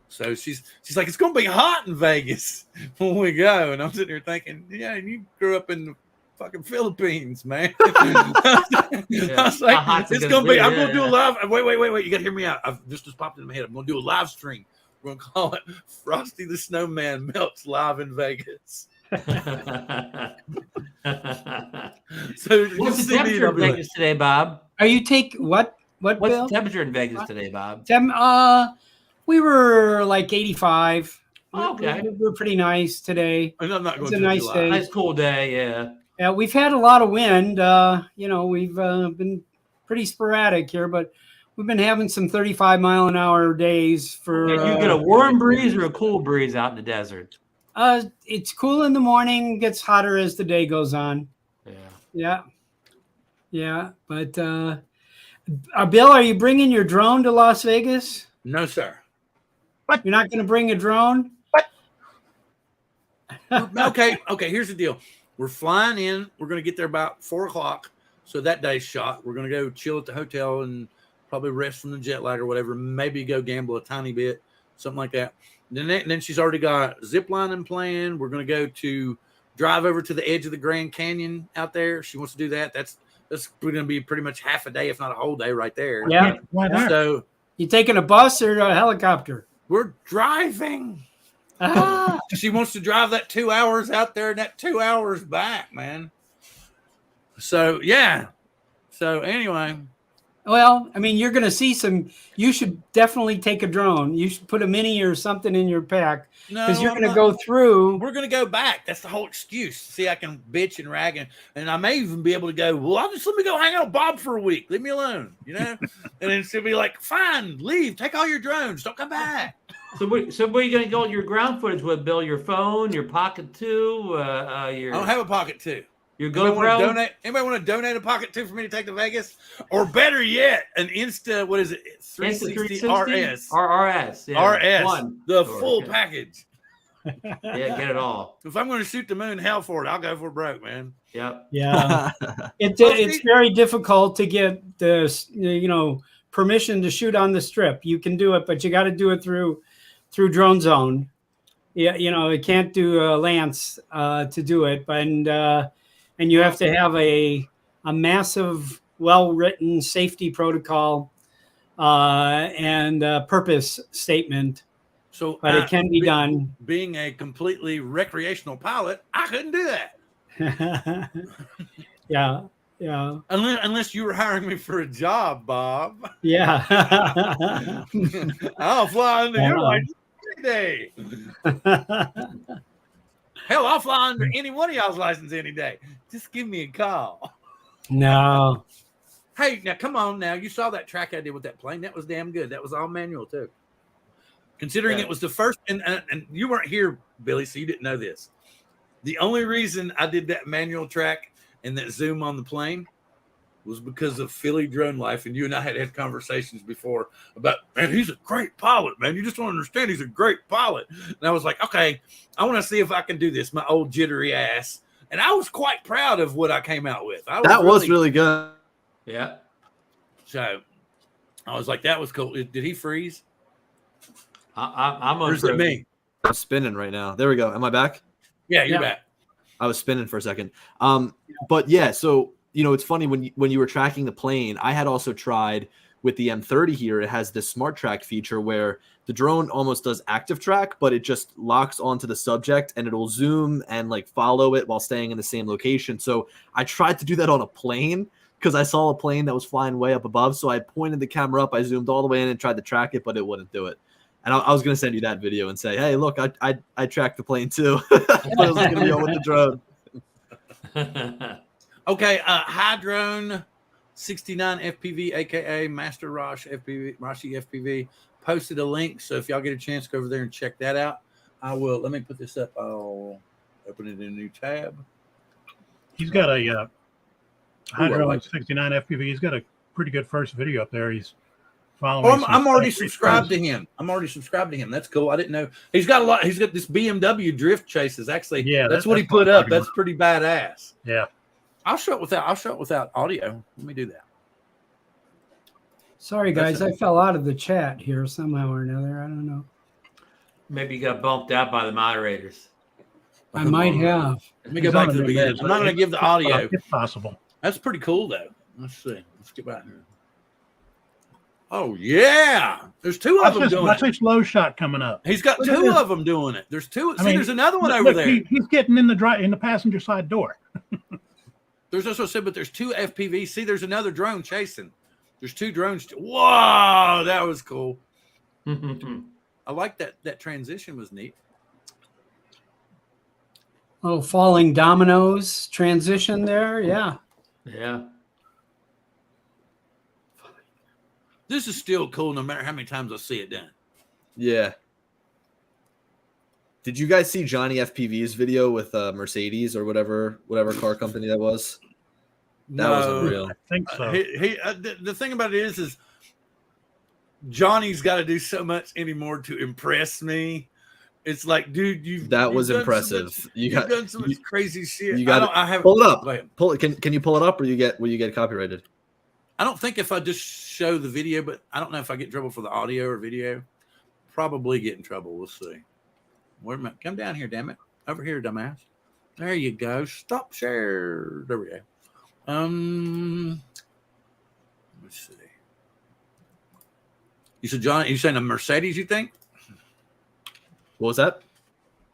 So she's like, it's going to be hot in Vegas when we go. And I'm sitting here thinking, yeah, you grew up in the fucking Philippines, man. I was like, it's going to be, I'm going to do a live. Wait. You got to hear me out. This just popped in my head. I'm going to do a live stream. We're going to call it Frosty the Snowman Melts Live in Vegas. So what's the temperature in Vegas today, Bob? Are you what? What's Bill? the temperature in Vegas today, Bob? We were like 85. Okay, we're pretty nice today. I'm not going it's to a nice day. Nice cool day. Yeah. Yeah, we've had a lot of wind. We've been pretty sporadic here, but we've been having some 35-mile-an-hour days for. You get a warm breeze or a cool breeze out in the desert? It's cool in the morning, gets hotter as the day goes on. Yeah. But Bill, are you bringing your drone to Las Vegas? No, sir. What? You're not going to bring a drone? What? Okay. Here's the deal. We're flying in. We're going to get there about 4:00. So that day's shot. We're going to go chill at the hotel and probably rest from the jet lag or whatever. Maybe go gamble a tiny bit, something like that. Then she's already got zip lining planned. We're going to drive over to the edge of the Grand Canyon out there. She wants to do that. That's going to be pretty much half a day, if not a whole day, right there. Yeah. Why not? So you taking a bus or a helicopter? we're driving. Ah. She wants to drive that 2 hours out there and that 2 hours back, man. So yeah. So anyway. Well, I mean, you're going to see you should definitely take a drone. You should put a mini or something in your pack because you're going to go through. We're going to go back. That's the whole excuse. See, I can bitch and rag, and I may even be able to go, well, let me go hang out with Bob for a week. Leave me alone, And then she'll be like, fine, leave. Take all your drones. Don't come back. So where are you going to go with your ground footage with, Bill? Your phone, your Pocket 2? I don't have a Pocket 2. Your GoPro? Anybody want to donate a Pocket 2 for me to take to Vegas? Or better yet, an what is it? 360 RS. RS. Yeah. RS. The full package. Yeah, get it all. If I'm going to shoot the moon, hell for it. I'll go for broke, man. Yep. Yeah. It's very difficult to get the, permission to shoot on the strip. You can do it, but you got to do it through Drone Zone. Yeah, it can't do Lance to do it, and you have to have a massive, well-written safety protocol and purpose statement. So, but it can be done. Being a completely recreational pilot, I couldn't do that. Yeah. Unless you were hiring me for a job, Bob. Yeah. I'll fly under your license any day. Hell, I'll fly under any one of y'all's license any day. Just give me a call. No. Hey, now come on now. You saw that track I did with that plane. That was damn good. That was all manual too. Considering it was the first, and you weren't here, Billy, so you didn't know this. The only reason I did that manual track and that zoom on the plane was because of Philly Drone Life, and you and I had conversations before about, man, he's a great pilot, man. You just don't understand he's a great pilot. And I was like, okay, I want to see if I can do this, my old jittery ass. And I was quite proud of what I came out with. That was really good. Yeah. So I was like, that was cool. Did he freeze? I'm on. Or is it me? I'm spinning right now. There we go. Am I back? Yeah, you're back. I was spinning for a second. But yeah, so it's funny when you were tracking the plane, I had also tried with the M30 here. It has this smart track feature where the drone almost does active track, but it just locks onto the subject and it'll zoom and like follow it while staying in the same location. So I tried to do that on a plane because I saw a plane that was flying way up above. So I pointed the camera up, I zoomed all the way in and tried to track it, but it wouldn't do it. And I was going to send you that video and say, hey, look, I tracked the plane too. But it was going to be on with the drone. Okay, Hydrone 69 FPV, aka Master Rashi FPV, posted a link. So if y'all get a chance, go over there and check that out. I will. Let me put this up. I'll open it in a new tab. He's got a Hydrone 69 FPV. He's got a pretty good first video up there. He's following. I'm already subscribed to him. That's cool. I didn't know he's got a lot. He's got this BMW drift chases. Actually, yeah, that's what he put up. That's pretty badass. Yeah. I'll show it without audio. Let me do that. Sorry, guys. I fell out of the chat here somehow or another. I don't know. Maybe you got bumped out by the moderators. I might have. Let me go back to the beginning. I'm not going to give the audio. If possible. That's pretty cool, though. Let's see. Let's get back here. Oh, yeah. There's two of them doing Watch it. this low shot coming up. He's got two of them doing it. There's two. I mean, there's another one over look, there. He's getting in the passenger side door. There's also said, but there's two FPVs. See, there's another drone chasing. There's two drones. Whoa, that was cool. I like that. That transition was neat. Oh, falling dominoes transition there. Yeah. Yeah. This is still cool no matter how many times I see it done. Yeah. Did you guys see Johnny FPV's video with Mercedes or whatever car company that was? That was unreal. I think so. The thing about it is Johnny's got to do so much anymore to impress me. It's like, dude, that was impressive. You've done so much crazy shit. You got I have pull it up. Pull it. Can you pull it up, or will you get copyrighted? I don't think if I just show the video, but I don't know if I get in trouble for the audio or video. Probably get in trouble. We'll see. Where am I? Come down here, damn it. Over here, dumbass. There you go. Stop share. There we go. Let's see. You said, John, you saying a Mercedes, you think? What was that?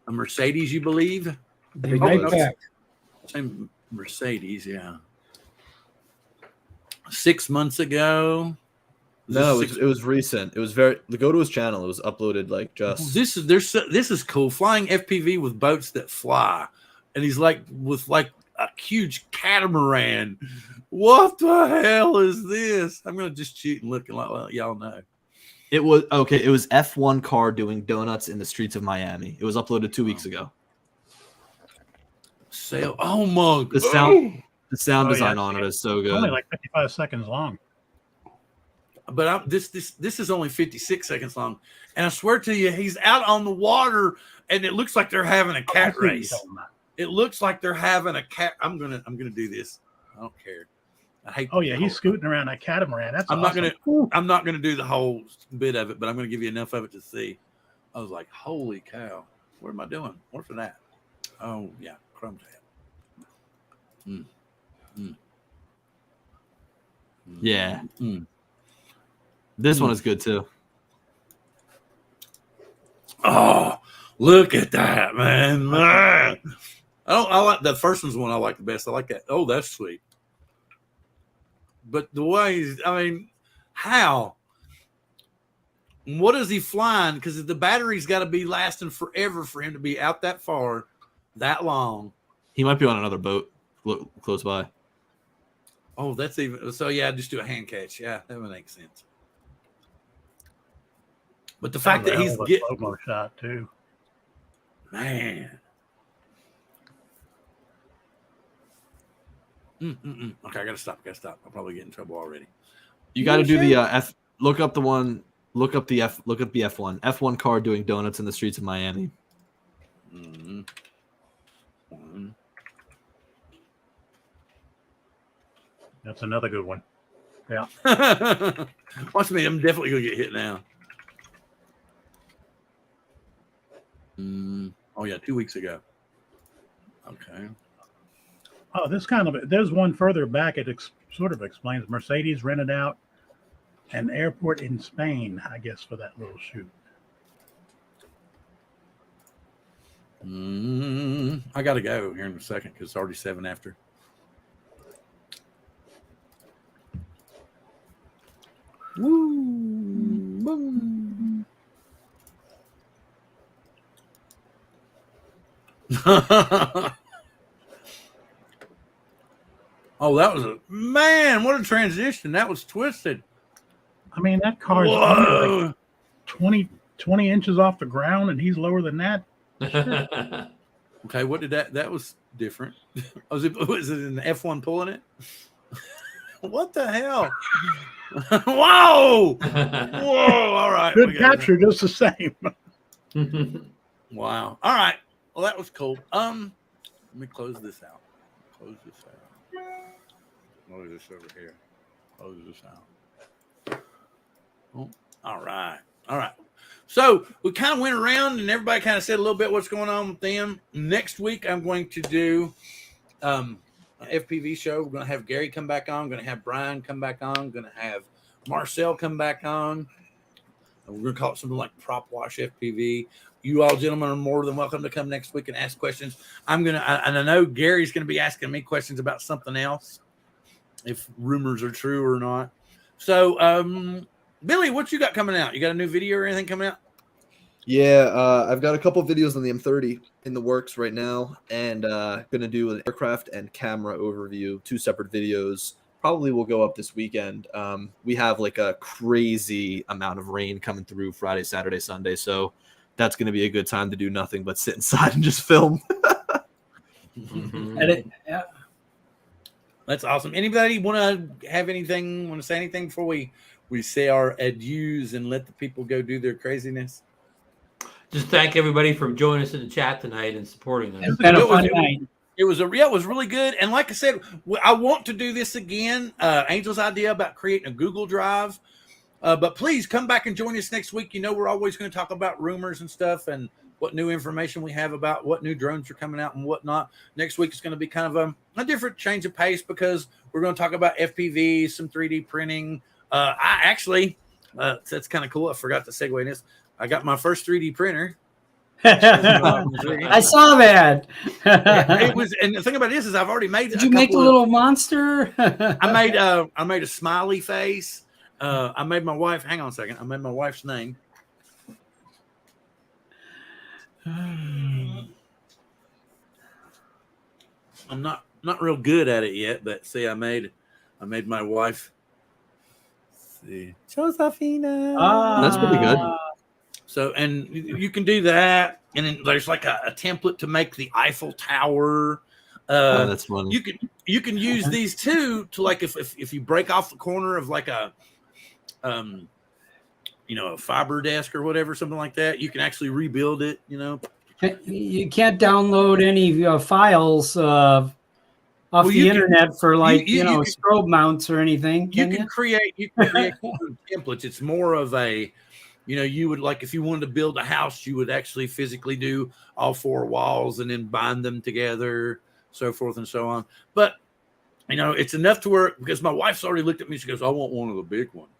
A Mercedes, you believe? Be right back. Same Mercedes, yeah. 6 months ago. No, it was recent. It was go to his channel. It was uploaded like just. This is cool. Flying FPV with boats that fly, and he's like with like a huge catamaran. What the hell is this? I'm gonna just shoot and look and let y'all know. It was okay. It was F1 car doing donuts in the streets of Miami. It was uploaded 2 weeks ago. Sail. Oh my! The sound design on it is so good. Only like 55 seconds long. But this is only 56 seconds long, and I swear to you, he's out on the water, and it looks like they're having a cat race. It looks like they're having a cat. I'm gonna do this. I don't care. I hate. Oh yeah, he's scooting around that catamaran. That's. I'm awesome. I'm not gonna do the whole bit of it, but I'm gonna give you enough of it to see. I was like, holy cow! What am I doing? What for that? Oh yeah, crumb tail. Yeah. This one is good too. Oh, look at that, man! I like the first one's one I like the best. I like that. Oh, that's sweet. But the way how? What is he flying? Because the battery's got to be lasting forever for him to be out that far, that long. He might be on another boat close by. Oh, that's even so. Yeah, just do a hand catch. Yeah, that would make sense. But the fact that he's getting slow-mo shot too, man. Okay, I gotta stop. I'll probably get in trouble already. You got to do the F. Look up the one. Look up the F1. F1 car doing donuts in the streets of Miami. That's another good one. Yeah. Watch me. I'm definitely gonna get hit now. Oh yeah, 2 weeks ago. Okay. Oh, there's one further back. It sort of explains Mercedes rented out an airport in Spain, I guess, for that little shoot. I got to go here in a second because it's already 7 after. Woo! Boom! Oh, that was what a transition. That was twisted. I mean, that car's only like 20 inches off the ground, and he's lower than that. Sure. Okay, what did that was different. Was it an F1 pulling it? What the hell? Whoa! Whoa! All right. Good capture, just the same. Wow. All right. Well, that was cool. Let me close this out. Close this out. Close this over here. Close this out. Oh, all right. All right. So we kind of went around and everybody kind of said a little bit what's going on with them. Next week, I'm going to do an FPV show. We're going to have Gary come back on. We're going to have Brian come back on. We're going to have Marcel come back on. And we're going to call it something like Prop Wash FPV. You all gentlemen are more than welcome to come next week and ask questions. And I know Gary's going to be asking me questions about something else, if rumors are true or not. So, Billy, what you got coming out? You got a new video or anything coming out? Yeah, I've got a couple videos on the M30 in the works right now, and gonna do an aircraft and camera overview, 2 separate videos. Probably will go up this weekend. We have like a crazy amount of rain coming through Friday, Saturday, Sunday, so that's gonna be a good time to do nothing but sit inside and just film. Edit. Yeah. That's awesome. Anybody want to say anything before we say our adieus and let the people go do their craziness? Just thank everybody for joining us in the chat tonight and supporting us. It's been a fun night. It was really good. And like I said, I want to do this again. Angel's idea about creating a Google Drive. But please come back and join us next week. You know, we're always going to talk about rumors and stuff and what new information we have about what new drones are coming out and whatnot. Next week is going to be kind of a different change of pace because we're going to talk about FPV, some 3D printing. I actually, that's kind of cool. I forgot to segue in this. I got my first 3D printer. I saw that. It was, and the thing about this is I've already made. Did you make a little monster? I made a smiley face. I made my wife. Hang on a second. I made my wife's name. I'm not real good at it yet, but see, I made my wife. Let's see, Josephina. That's pretty good. So, and you can do that, and then there's like a template to make the Eiffel Tower. That's fun. You can use these too to like if you break off the corner of like a a fiber desk or whatever, something like that, you can actually rebuild it. You know, you can't download any files off the internet for like strobe mounts or anything. You can create templates. It's more of a you would like if you wanted to build a house, you would actually physically do all 4 walls and then bind them together, so forth and so on. But it's enough to work because my wife's already looked at me. She goes, "I want one of the big ones."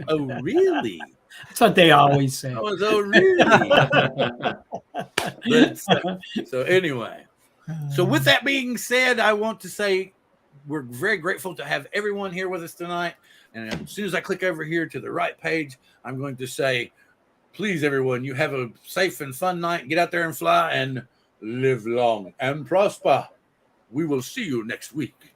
Oh, really? That's what they always say. Oh, really? So anyway, so with that being said, I want to say we're very grateful to have everyone here with us tonight. And as soon as I click over here to the right page, I'm going to say, please, everyone, you have a safe and fun night. Get out there and fly and live long and prosper. We will see you next week.